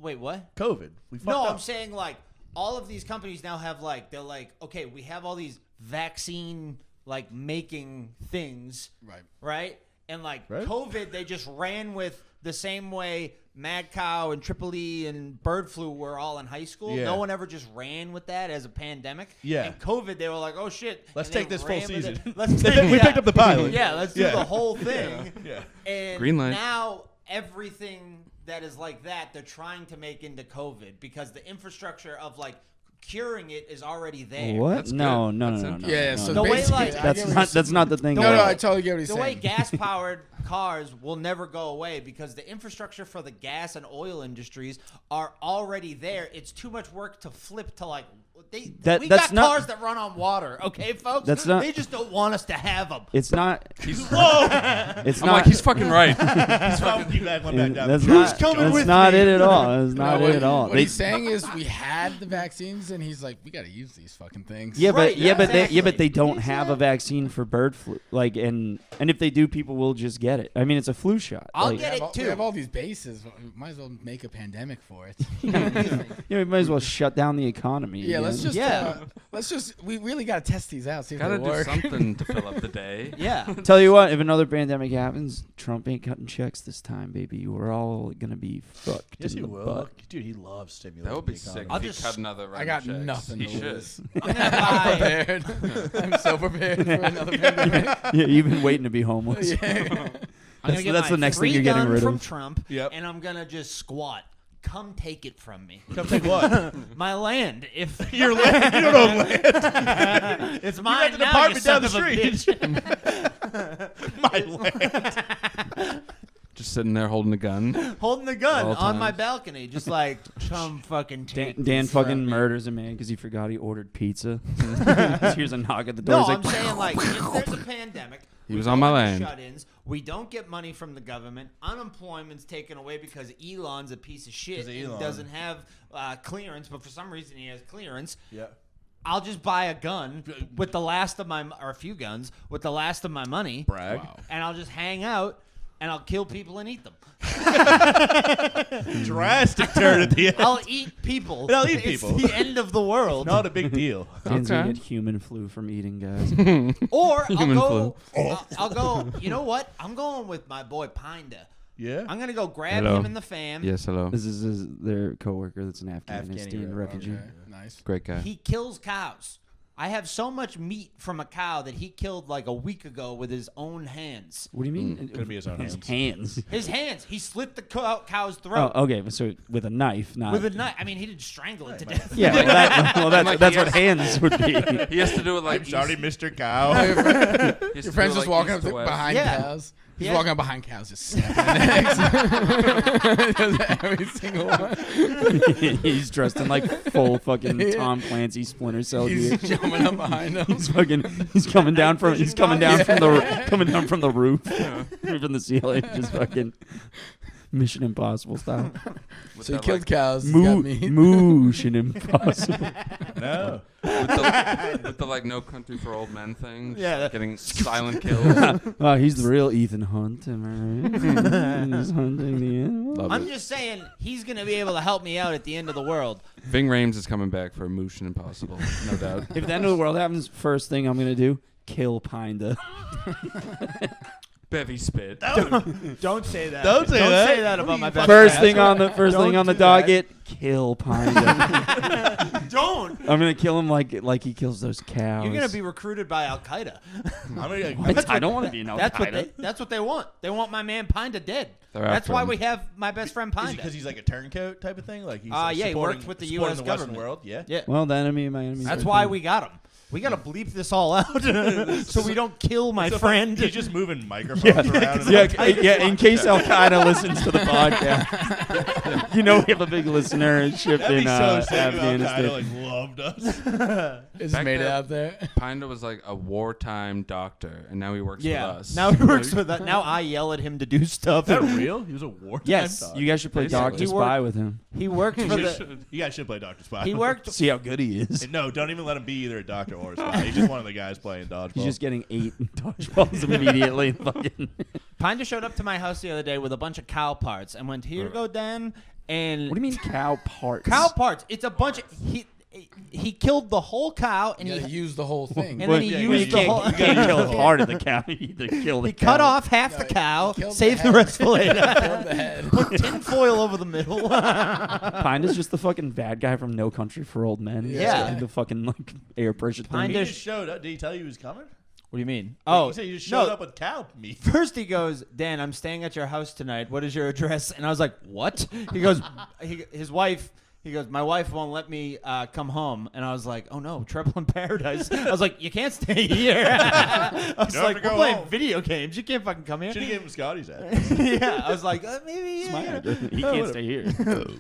wait, what? COVID. We fucked No, up. I'm saying like all of these companies now have like they're like, okay, we have all these vaccine like making things, Right. right? And like Right. COVID, they just ran with the same way mad cow and triple E and bird flu were all in high school. Yeah. No one ever just ran with that as a pandemic. Yeah. And COVID, they were like, oh shit, Let's and they take this full ran with season. it. Let's We take, picked up the pilot. Yeah, let's do Yeah. the whole thing. Yeah. And Green light. now everything that is like that, they're trying to make into COVID because the infrastructure of like curing it is already there. What? That's No, good. no, That's no, no, interesting. no. Yeah, no, so no. The way, basically, like- I get That's what you're not. That's saying. not the thing. No, at no, all. I totally get what he's The saying. way gas-powered cars will never go away because the infrastructure for the gas and oil industries are already there. It's too much work to flip to like we that's got not- cars that run on water. Okay, folks. That's not- They just don't want us to have them. It's not. Whoa! It's I'm not. like, he's fucking right. He's fucking keep that one back down. That's Who's not. coming That's with not me? it at all. That's not what, it at all. What They- he's saying is we had the vaccines, and he's like, we got to use these fucking things. Yeah, Right, but yeah, but exactly. they don't have a vaccine for bird flu. Like, and if they do, people will just get it. I mean, it's a flu shot. I'll Like, get We it have, too. we have all these bases. We might as well make a pandemic for it. you know, we might as well shut down the economy. Yeah, let's again. just let's just we really got to test these out. See if Gotta they do work. something to fill up the day. Yeah. Tell you what, if another pandemic happens, Trump ain't cutting checks this time, baby. We're all gonna be fucked. Yes, in he the will. butt. Dude, he loves stimulating. That would be the sick economy. if he cut another round I got of checks. nothing He to should. lose. I'm gonna I'm buy, prepared. I'm so prepared for another pandemic. Yeah, you've been waiting to be homeless. Yeah. I'm That's- gonna get that's my the next thing free you're getting gun rid from of. Trump, Yep. and I'm gonna just squat. Come take it from me. Come take what? My land. If Your land. You don't own land. it's mine the now, apartment you son down the of a street. bitch. My land. Just sitting there holding a gun. Holding the gun All on my times. balcony, just like come fucking take. Dan this from fucking me. murders a man because he forgot he ordered pizza. He hears a knock at the door. No, He's I'm like, saying like if there's a pandemic, He we was go on my into land. Shut-ins. We don't get money from the government. Unemployment's taken away because Elon's a piece of shit 'Cause of and Elon. doesn't have clearance. But for some reason, he has clearance. Yeah. I'll just buy a gun with the last of my or a few guns with the last of my money, Brag. and I'll just hang out and I'll kill people and eat them. Drastic turn at the end. I'll eat people. I'll eat It's people. the end of the world. Not a big deal. Dan's gonna Okay. get human flu from eating, guys. Or I'll Human go. I'll go. You know what? I'm going with my boy Pinda. Yeah. I'm gonna go grab Hello. him in the fam. Yes, hello. This is their coworker that's an Afghanistan Afghani, refugee. Okay, nice. Great guy. He kills cows. I have so much meat from a cow that he killed like a week ago with his own hands. What do you mean? Could be his own hands. hands. His hands. He slit the cow's throat Oh, okay. So with a knife, not with a knife. I mean, he didn't strangle it to death. Yeah, Like, that's he what has- hands would be. He has to do it like I'm sorry, East- Mr. Cow. he has to Your do friend's it just like walking East up to West. behind Yeah. cows. He's Yeah. walking up behind cows, just snapping necks. Does every single one. He's dressed in like full fucking Yeah. Tom Clancy Splinter Cell He's gear. jumping up behind them. He's coming down from Yeah. from the roof from the ceiling, just fucking Mission Impossible style. With So he that, killed like, cows. He's got meat. Mission Impossible. No. with the like No Country for Old Men thing. Just, Yeah, like, getting silent kills. Oh, he's the real Ethan Hunt. Am I right? He's hunting the animals. I'm just saying he's gonna be able to help me out at the end of the world. Ving Rhames is coming back for Mission Impossible, no doubt. If the end of the world happens, first thing I'm gonna do, kill Pinda. Bevy spit. Don't say that. Don't say that. Say that about my best First friend. thing on the Don't do docket, kill Pinda. Don't. I'm gonna kill him like he kills those cows. You're gonna be recruited by Al Qaeda. What? I don't want to be an Al Qaeda. That's what they want. They want my man Pinda dead. They're That's after why him. we have my best friend Pinda. Because he's like a turncoat type of thing? Like he's yeah, he supporting- worked with the supporting US Western government. world? Yeah. Yeah. Well, the enemy of my enemy. That's why we got him. We gotta bleep this all out so we don't kill my friend. He's just moving microphones around. Yeah, in case Al Qaeda listens to the podcast. You know we have a big listenership That'd in be so sick if Al Afghanistan. Qaeda like loved us. It's Back made it then- out there. Pinda was like a wartime doctor, and now he works with us. Now he works with us. Now I yell at him to do stuff. Is that real? He was a wartime Yes. dog. You guys should play Basically. Doctor He Spy worked- with him. He worked for the. You guys should play Dr. Spy. He worked. See how good he is. No, don't even let him be either a doctor or a spy. He's just one of the guys playing dodgeball. He's just getting 8 dodgeballs immediately. Fucking. Pinda showed up to my house the other day with a bunch of cow parts and went, "Here you go, Dan." And What do you mean cow parts? cow parts? It's a bunch of he killed the whole cow and You gotta he use the whole thing. and then he yeah, used you the whole. You can't kill part of the cow. You need to kill the He cow. cut off half the No, cow, he killed the saved the head. rest for later. Killed the head. Put tin foil over the middle. Pinda's just the fucking bad guy from No Country for Old Men. He's Yeah. got the fucking like air pressure thing. Pinda- He just showed up. Did he tell you he was coming? What do you mean? He said he just showed no. up with cow meat. First he goes, Dan, I'm staying at your house tonight. What is your address? And I was like, what? He goes, his wife. He goes, my wife won't let me come home. And I was like, oh no, Trouble in Paradise. I was like, you can't stay here. I was You have like, to we're go playing home. video games. You can't fucking come here. Should have given him Scotty's address. Yeah, I was like, maybe. My Yeah. address. He can't stay here.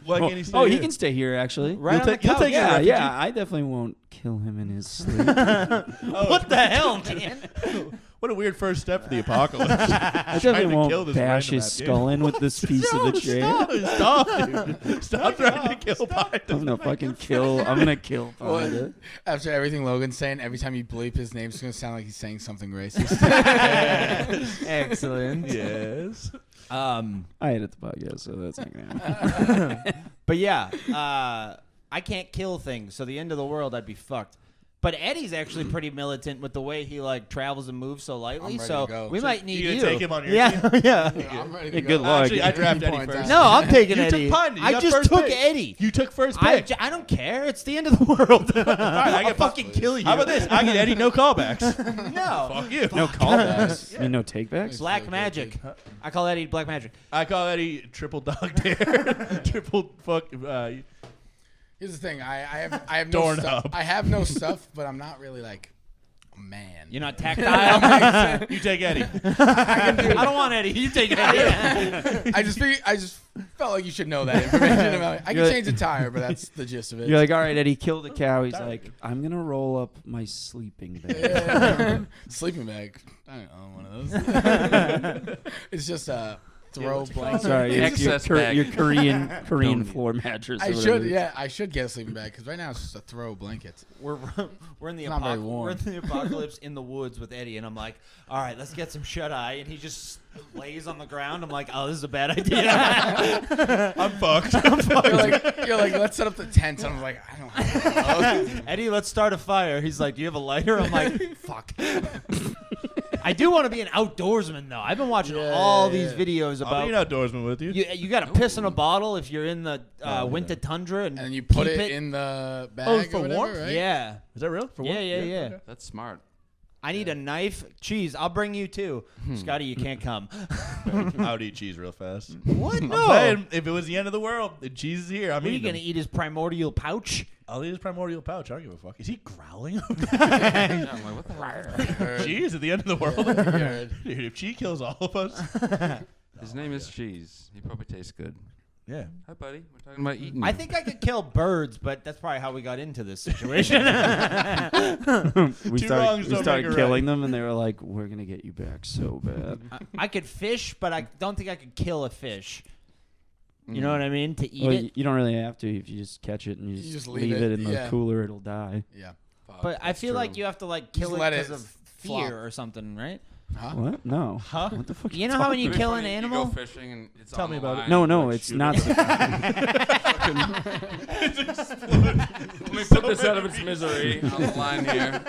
Why Oh, can't he stay oh, he here? can stay here actually. Right on the you'll couch. take your Yeah, refugee. yeah. I definitely won't kill him in his sleep. What the hell, man? What a weird first step for the apocalypse. I definitely to kill won't this bash random his Afghan. skull in with this piece of the chair. Stop, dude. Stop trying to kill Biden. I'm gonna fucking kill. I'm gonna kill Pinda. After everything Logan's saying, every time you bleep his name, it's gonna sound like he's saying something racist. Excellent. Yes. I edit the podcast, so that's not gonna happen. But yeah, I can't kill things, so the end of the world, I'd be fucked. But Eddie's actually pretty militant with the way he like travels and moves so lightly. I'm ready So to go. we might need you you. gonna take him on your yeah, team? yeah. I'm ready Yeah, to good go. luck. Actually, I draft Any Eddie point in first. time. No, I'm taking You Eddie. took Pinda. You I got just first took pick. Eddie. You took first I pick. don't care. It's the end of the world. I'll get fucking kill you. How about this? I get Eddie, no callbacks. No. Fuck you. No callbacks. You mean no takebacks? Black magic. I call Eddie Black magic. I call Eddie triple dog dare. Triple fuck. Here's the thing. I have no Doorknob. stuff. I have no stuff, but I'm not really like a man. You're not tactile. You take Eddie. I don't want Eddie. You take Eddie. I just felt like you should know that information about me. I can You're- change a tire, but that's the gist of it. You're like, all right, Eddie, kill the cow. He's like, I'm gonna roll up my sleeping bag. Sleeping bag. I don't own one of those. It's just a throw what's it blanket. Sorry, your, Excess your, bag. your Korean Don't need floor mattress. or I whatever should, it is. yeah, I should get a sleeping bag because right now it's just a throw blanket. We're in the It's not very apocalypse. warm. We're in the apocalypse in the woods with Eddie, and I'm like, all right, let's get some shut eye, and he just lays on the ground. I'm like, oh, this is a bad idea. I'm fucked. You're like, let's set up the tent. And I'm like, I don't have Eddie, let's start a fire. He's like, do you have a lighter? I'm like, fuck. I do want to be an outdoorsman though. I've been watching all these videos I'll be about an outdoorsman with you. you got to piss in a bottle if you're in the winter tundra, and and you put keep it in the bag Oh, or for whatever, warmth? right? Yeah, Is that real? For yeah, what? yeah. Okay. That's smart. I need a knife, cheese. I'll bring you too, Scotty. You can't come. I would eat cheese real fast. What? I'm No. saying, if it was the end of the world, the cheese is here. I'm What are you eating gonna eat his primordial pouch? I'll eat his primordial pouch. I don't give a fuck. Is he growling? Yeah, I'm like, what the hell? Cheese at the end of the world? Heard. Dude, if Chi kills all of us. His name is Cheese. He probably tastes good. Yeah. Hi, buddy. We're talking about eating. I you. think I could kill birds, but that's probably how we got into this situation. we Two wrongs don't started make a killing them, and they were like, "We're gonna get you back so bad." I could fish, but I don't think I could kill a fish. You know what I mean? To eat Well, it. you don't really have to if you just catch it and you just leave it in the yeah. cooler. It'll die. Yeah. Fuck, But I that's feel like true. you have to like Just kill it let because it of flop. fear or something, right? Huh? What? No. Huh? What the fuck? You know how when you Pretty kill funny, an You animal? go fishing and it's Tell on me the about it. line, No, you, no, like, it's shoot not. it. Let me put this out of its misery on the line here.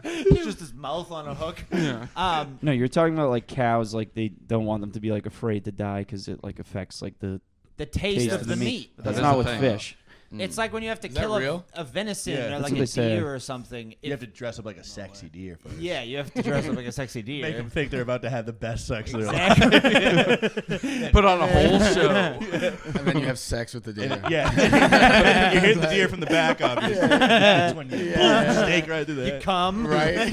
It's just his mouth on a hook. Yeah. No, you're talking about like cows. Like they don't want them to be like afraid to die because it like affects like the The taste taste of the meat. But that's That not is with a thing. fish. It's like when you have to Is that kill real? a venison Yeah, or that's like what a they say. deer or something. You have to dress up like a sexy deer first. Yeah, you have to dress up like a sexy deer. Make them think they're about to have the best sex of their life. Exactly. Put on a whole show. And then you have sex with the deer. Yeah. You hit the deer from the back, obviously. That's when you pull the stake right through the You head. come. Right?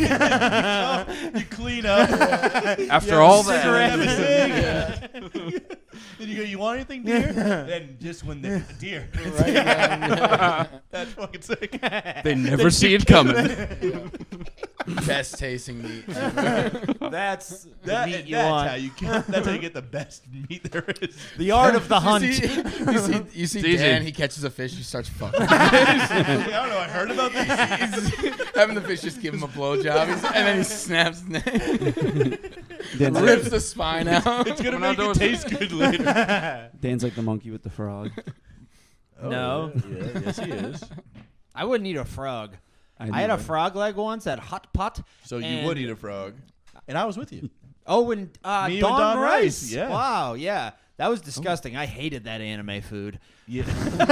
You clean up. After all Cigarette, that, have a cig. Then you go, you want anything, deer? Then just when the deer. Right. Yeah. That's fucking sick. they never see it coming. Best tasting meat. That's the That, meat you that's want. how you get. That's how you get the best meat there is. The art of the hunt. You see It's easy. Dan, he catches a fish, he starts fucking. I don't know. I heard about this. Having the fish just give him a blowjob, and then he snaps his neck, Dan's rips like, the spine out. It's gonna We're not make it doing- taste good later. Dan's like the monkey with the frog. No. Yeah, yes, he is. I wouldn't eat a frog. I had knew a it. frog leg once at Hot Pot. So you And- would eat a frog, and I was with you. Oh, and Me and Dawn Dawn Rice. Rice, yeah. Wow, yeah. That was disgusting. I hated that anime food. Yeah. Frogs?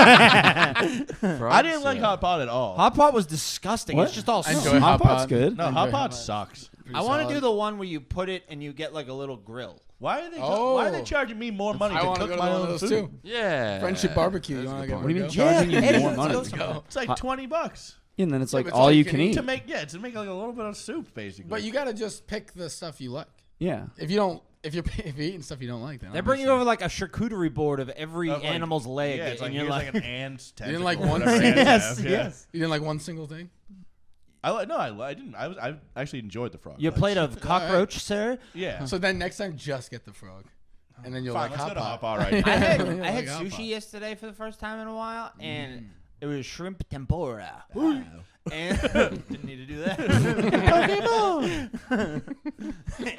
I didn't like hot pot at all. Hot Pot was disgusting. What? It's just all I enjoy soup. Hot Hot pot's pot. good. No, Enjoy hot pot hot pot. sucks. Pretty I want to solid. do the one where you put it and you get like a little grill. Why are they? Oh. Why are they charging me more money I to want to cook go to my one of own those food? too. Yeah. Friendship barbecue. You That's a want to good get What do you mean one? charging you Eddie, more let's money? go Let's somewhere. go. It's like $20 And then it's Yeah, like but it's all all you you can can eat. to make. Yeah, to make like a little bit of soup, basically. But you gotta just pick the stuff you like. Yeah. If you're eating stuff you don't like, then They bring you over like a charcuterie board of every Of, like- animal's leg, Yeah, it's and like, you're here's like, like an ant's tentacle. didn't like or one whatever thing? ants yes, have, yeah. yes. You didn't like one single thing. I didn't. I actually enjoyed the frog. You legs. played a cockroach, sir. Yeah. So then next time, just get the frog, and then you'll Fine, like let's hot go to pot. hot pot right I now. had Yeah, I had like hot sushi pot. yesterday for the first time in a while, and it was shrimp tempura. Wow. And didn't need to do that.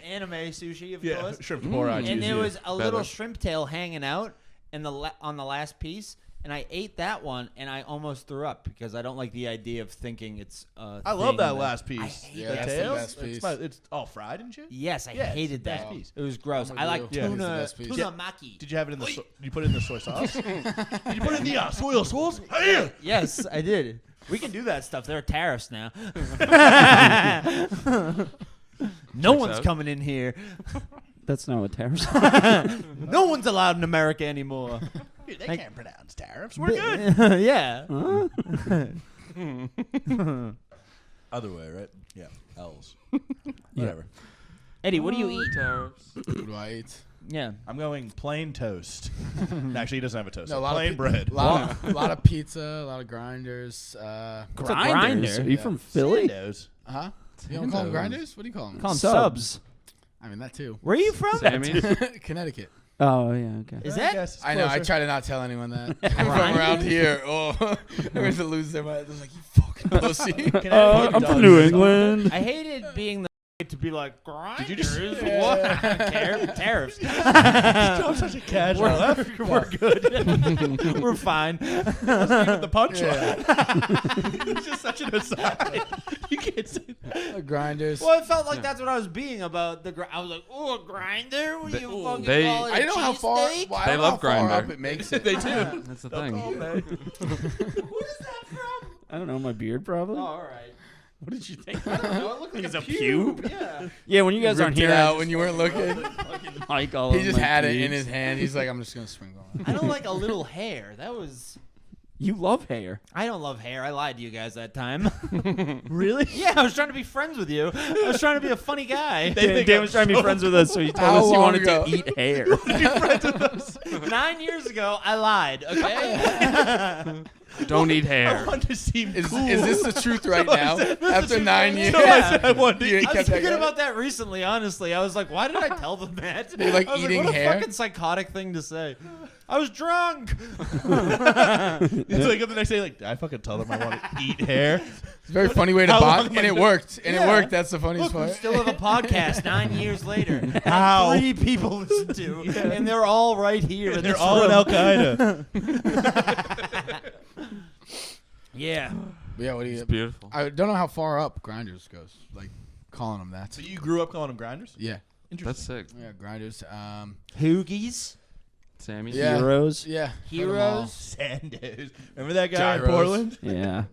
Anime sushi, of Yeah, course. shrimp tempura. And there was a little Better. shrimp tail hanging out in on the last piece, and I ate that one, and I almost threw up because I don't like the idea of thinking it's. I love that last piece. I hate Yeah, the that's the tail. best piece. It's all fried and shit. Yes, I Yeah, it's hated the best that. piece. It was gross. I'm I with like you. Yeah. It's the tuna best piece. tuna maki. Did you have it in the? You put it in the soy sauce? Did you put it in the soy sauce? Hey! Yes, I did. We can do that stuff. There are tariffs now. No one's out. coming in here. That's not what tariffs. No one's allowed in America anymore. Dude, they Like- can't pronounce tariffs. We're good. Yeah. Other way, right? Yeah. L's. Whatever. Eddie, what do you eat? Tariffs. What do I eat? Yeah. I'm going plain toast. Actually, he doesn't have a toast. No, a lot plain of bread. A lot of pizza, a lot of grinders. What's a grinder? Are you from Philly? Sandos. Huh? You don't call them grinders? What do you call them? Call 'em subs. I mean that too. Where are you from? Sammy. Connecticut. Oh yeah. Okay. Is I that? guess it's I know. I closer. try to not tell anyone that. I'm from around here. Oh, everyone's to lose their mind. They're like, you fucking pussy. I'm from New England. I hated being the to be like grinders. you just- What? Tariffs. I'm such a casual. We're good. We're fine. The punchline. It's just such an aside. You can't say that. Grinders. Well, it felt like that's what I was being about. I was like, "Oh, a grinder? What you fucking they- call it? I don't know how far. cheesesteak?" Well, I They don't know love how far Grindr. up it makes it. They do. That's the thing. What is that from? I don't know. My beard probably. Oh, all right. What did you think? I don't know. It looked like It's a a pube. pube? Yeah. Yeah, when you guys aren't Ripped it here, out when you weren't looking. Mike all He over just my had it in pubes. his hand. He's like, I'm just gonna sprinkle it. I don't like a little hair. That was. You love hair. I don't love hair. I lied to you guys that time. Really? Yeah, I was trying to be friends with you. I was trying to be a funny guy. Dan was trying to be friends with us, so he told How us he long wanted ago? to eat hair. 9 years ago, I lied. Okay. Don't eat I hair. want to seem Is cool. this the truth right now? After 9 years, So I said I wanted to You eat. I was kept that thinking going? about that recently. Honestly, I was like, "Why did I tell them that?" You like I was eating what hair? a fucking psychotic thing to say. I was drunk. It's like the next day, like, I fucking tell them I want to eat hair. It's a very funny way to How bond, long am and I it gonna- worked. And it worked. That's the funniest Look, we part. still have a podcast 9 years later. How? 3 people listen to, and they're all right here. in They're this all in room. Al Qaeda. Yeah. Yeah, what do It's you? beautiful. I don't know how far up Grinders goes. Like calling them that. So you grew up calling them grinders? Yeah, That's sick. yeah, Grinders. Hoogies. Sammy. Yeah. Heroes. Yeah, Heroes. Sandos. Remember that guy in Gyros. Portland? Yeah.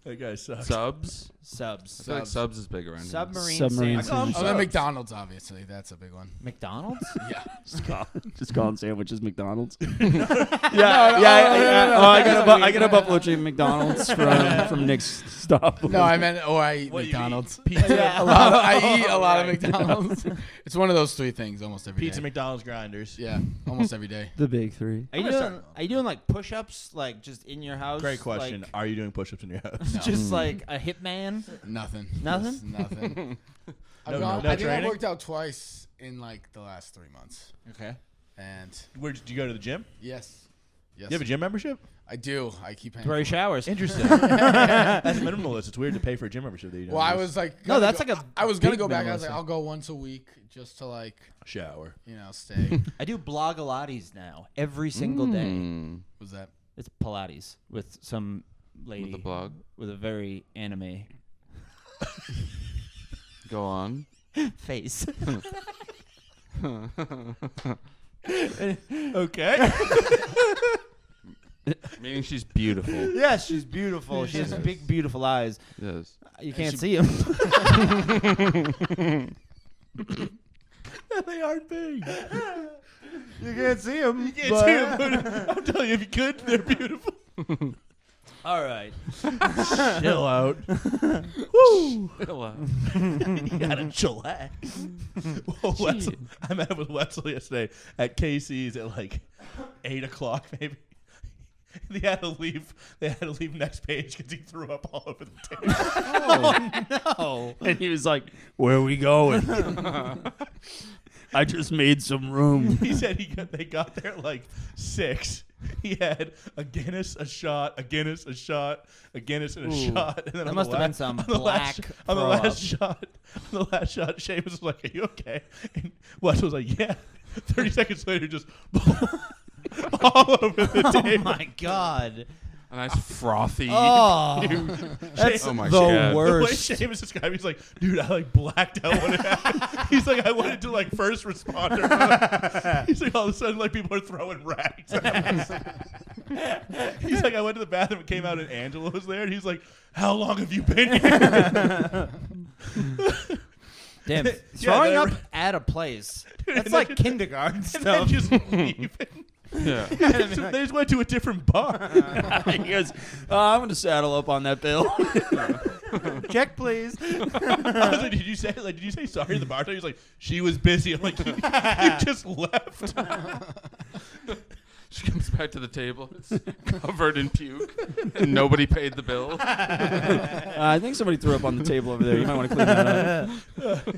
That guy sucks. Subs. Subs. I feel like Subs is big around here. Submarine. Submarine sandwich. Oh, then McDonald's, obviously. That's a big one. McDonald's? Yeah. Just calling sandwiches McDonald's. No, I get a buffalo chicken McDonald's from Nick's stop. No, I meant, I eat What, you McDonald's. eat pizza? I eat a lot of McDonald's. It's one of those 3 things almost every day. Pizza, McDonald's, grinders. Yeah, almost every day. The big 3. Are you doing like push-ups, like just in your house? Great question. Like, Are you doing push-ups in your house? No. just like a hitman? Nothing. Nothing? Just nothing. No I think I training? worked out twice in like the last 3 months. Okay. And Where did you go to the gym? yes. Yes. You have a gym membership? I do. I keep paying. Throw for it. showers. Interesting. That's minimalist. It's weird to pay for a gym membership that you don't Well, I use. was like, No, gonna that's go- like a I was gonna big go back. I was minimalism. like, I'll go once a week just to like, shower. stay. I do Blogilates now every single day. Mm. Was that? It's Pilates with some lady With the blog. with a very anime Go on. face. Okay. Meaning she's beautiful. Yes, she's beautiful. She has Yes. big, beautiful eyes. Yes. You can't see them. They aren't big. You can't see them. You can't see them, but I'm telling you, if you could, they're beautiful. All right. Chill out. Woo! Hello. You gotta chillax. Well, Wetzel, I met up with Wetzel yesterday at KC's at like 8 o'clock, maybe. They had to leave. They had to leave next page because he threw up all over the table. Oh, And he was like, "Where are we going?" I just made some room. He said they got there at like 6. He had a Guinness, a shot, a Guinness, a shot, a Guinness, and a shot. And then that on must the have been last- some on the black on the throw last up. shot. On the last shot, Seamus was like, "Are you okay?" And Wes was like, "Yeah." 30 seconds later, just all over the Oh table. my God. A nice frothy. Oh, That's the God. The way worst. Seamus described, he's like, "Dude, I like blacked out when it happened." He's like, "I went into like first responder mode." He's like, all of a sudden, like people are throwing rags at us. He's like, "I went to the bathroom and came out, and Angela was there." And he's like, "How long have you been here?" Damn, Yeah, throwing they're- up at a place. Dude, That's and like then- kindergarten And then stuff. just leaving. Yeah. They just went to a different bar. He goes, "I'm going to saddle up on that bill." Check, please. I was like, "Did you say sorry to the bartender?" He's like, "She was busy." I'm like, "You just left." She comes back to the table. It's covered in puke. And nobody paid the bill. I think somebody threw up on the table over there. You might want to clean that up.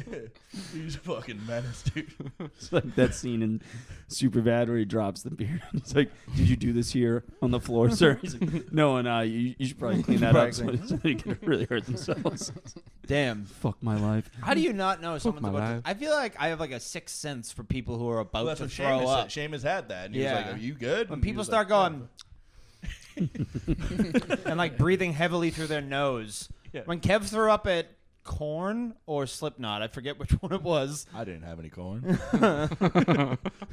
He's a fucking menace, dude. It's like that scene in Superbad where he drops the beer. He's like, "Did you do this here on the floor, sir?" He's like, "No, and you should probably clean that up so somebody could really hurt themselves." Damn. Fuck my life. How do you not know someone's my about life. to? I feel like I have like a sixth sense for people who are about Well, that's to what throw Seamus up. said. Seamus had that. And he Yeah. was like, "Are you good?" When And he people was start like, going and like breathing heavily through their nose. Yeah. When Kev threw up at Korn or Slipknot, I forget which one it was. "I didn't have any corn."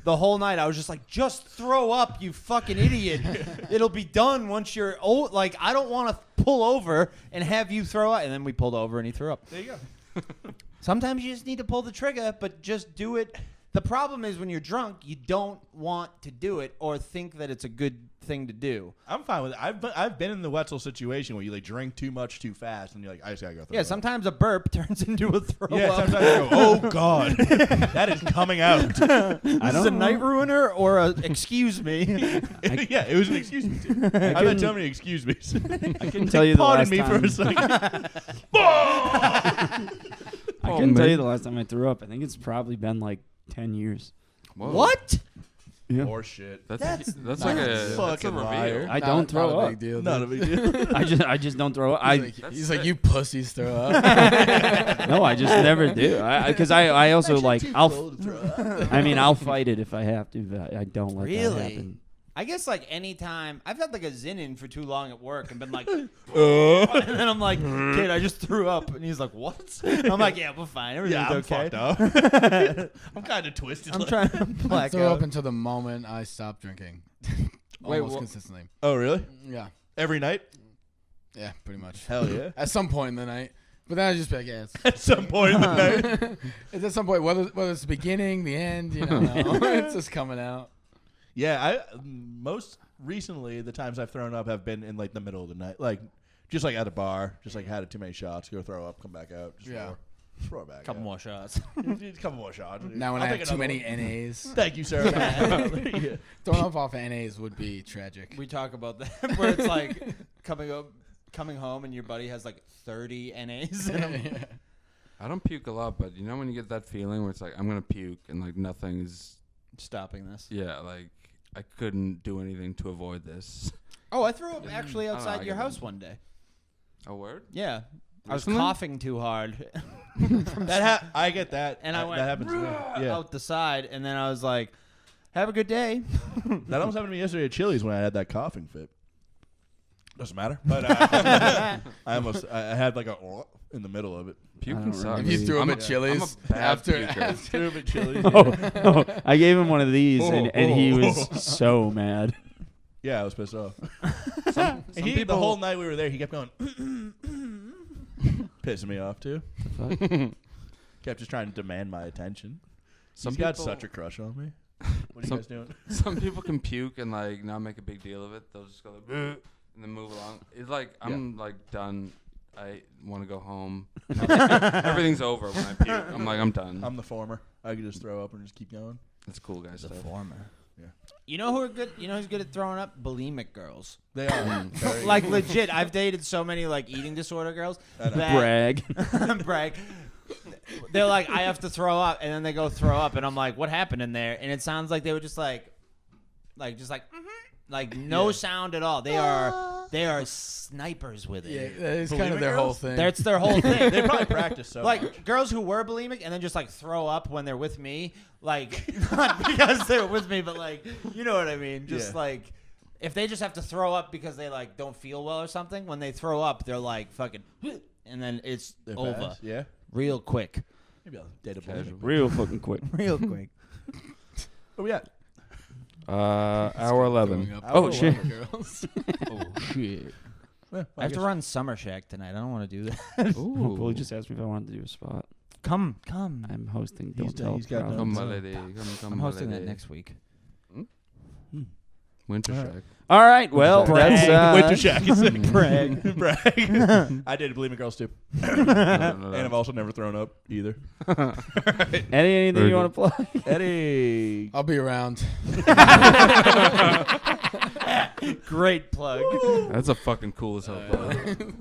The whole night I was just like, just throw up, you fucking idiot. It'll be done once you're old. Like, I don't want to pull over and have you throw up. And then we pulled over and he threw up. There you go. Sometimes you just need to pull the trigger, but just do it. The problem is when you're drunk, you don't want to do it or think that it's a good thing to do. I'm fine with it. I've been in the Wetzel situation where you like drink too much too fast and you're like, "I just gotta go throw Yeah, up." sometimes a burp turns into a throw Yeah, up. sometimes I go, "Oh God, that is coming out." This is a night ruiner or a excuse me. Yeah, it was an excuse me. Too. I've had so many excuse me. I couldn't tell you the Pardon last me for time. a second. I couldn't tell you the last time I threw up. I think it's probably been like 10 years. Whoa. What? Yeah. Horse shit. That's That's like nuts. a that's a Fucking liar. reveal. I don't throw not a up. big deal. Not a dude. big deal. I just don't throw up. He's like, you pussies throw up. No, I just never do. Because I also like Cold to throw up. I mean, I'll fight it if I have to, but I don't let that Really? happen. I guess like anytime I've had like a Xinin for too long at work and been like, and Yeah, then I'm like, kid, I just threw up, and he's like, what? I'm like, yeah, we're fine, everything's I'm okay. fucked up. I'm kind of twisted. I'm like- trying to I black throw up out. until the moment I stop drinking. Wait, Almost wha- consistently. Oh, really? Yeah. Every night? Yeah, pretty much. Hell yeah. At some point in the night. But then I just be like, yeah, At some point in the night. it's at some point, whether it's the beginning, the end, you don't know. It's just coming out. Yeah, most recently the times I've thrown up have been in like the middle of the night, like just like at a bar, just like had too many shots, go throw up, come back out, just Yeah. throw it back. Couple out. more shots. A couple more shots. Now when I'll I take have too another many one. NAs, Thank you, sir. Yeah. throwing up off of NAs would be tragic. We talk about that where it's like coming home and your buddy has like 30 NAs. And I'm, I don't puke a lot, but you know when you get that feeling where it's like I'm gonna puke and like nothing's stopping this. like I couldn't do anything to avoid this. Oh, I threw up actually I don't know, outside I your get house it. one day. A word? Yeah. I was Recently? coughing too hard I get that, and I went that happens to me. Yeah, out the side, and then I was like, have a good day. that almost happened to me yesterday at Chili's when I had that coughing fit. Doesn't matter, but I had like a in the middle of it. Puking don't sucks. If you threw I'm up a- at Chili's I'm a bad after, puker. Threw up at Chili's. Oh, I gave him one of these, and he was so mad. Yeah, I was pissed off. Some The people whole night we were there, he kept going, pissing me off too. Kept just trying to demand my attention. He's got such a crush on me. What are you guys doing? Some people can puke and like not make a big deal of it. They'll just go like, and then move along. It's like I'm like done. I want to go home. Everything's over when I puke. I'm like I'm done. I'm the former. I could just throw up and just keep going. That's cool, guys. The Stuff. former. Yeah. You know who are good? You know who's good at throwing up? Bulimic girls. They are. Very- Like legit, I've dated so many like eating disorder girls. I know. that- Brag. brag. They're like, I have to throw up, and then they go throw up, and I'm like, what happened in there? And it sounds like they were just like no sound at all. They are snipers with yeah, it. that is kind Bulimic of their girls? whole thing. That's their whole thing. They probably practice so Like much. girls who were bulimic and then just like throw up when they're with me, like not because they're with me, but like you know what I mean. Just Yeah. like if they just have to throw up because they like don't feel well or something, when they throw up, they're like fucking, and then it's They're over fast, yeah. real quick, Maybe I'll date a Casual. bulimic. Real fucking quick. real quick. Where we at? Hour 11. Throwing up Oh, on shit. girls. Oh shit! Yeah, I have to guess- run Summer Shack tonight. I don't want to do that. Well, he just asked me if I wanted to do a spot. Come. I'm hosting. He's Don't done- tell. he's got crowd. done. Come, my lady. Come, I'm my hosting that lady. next week. Winter All right. Shack. All right. Well, that's Winter Shack is sick. Brag. Brag. I dated bulimic girls too. No. And I've also never thrown up either. anything Very you want to plug? Eddie. I'll be around. Great plug. That's a fucking cool as hell. plug.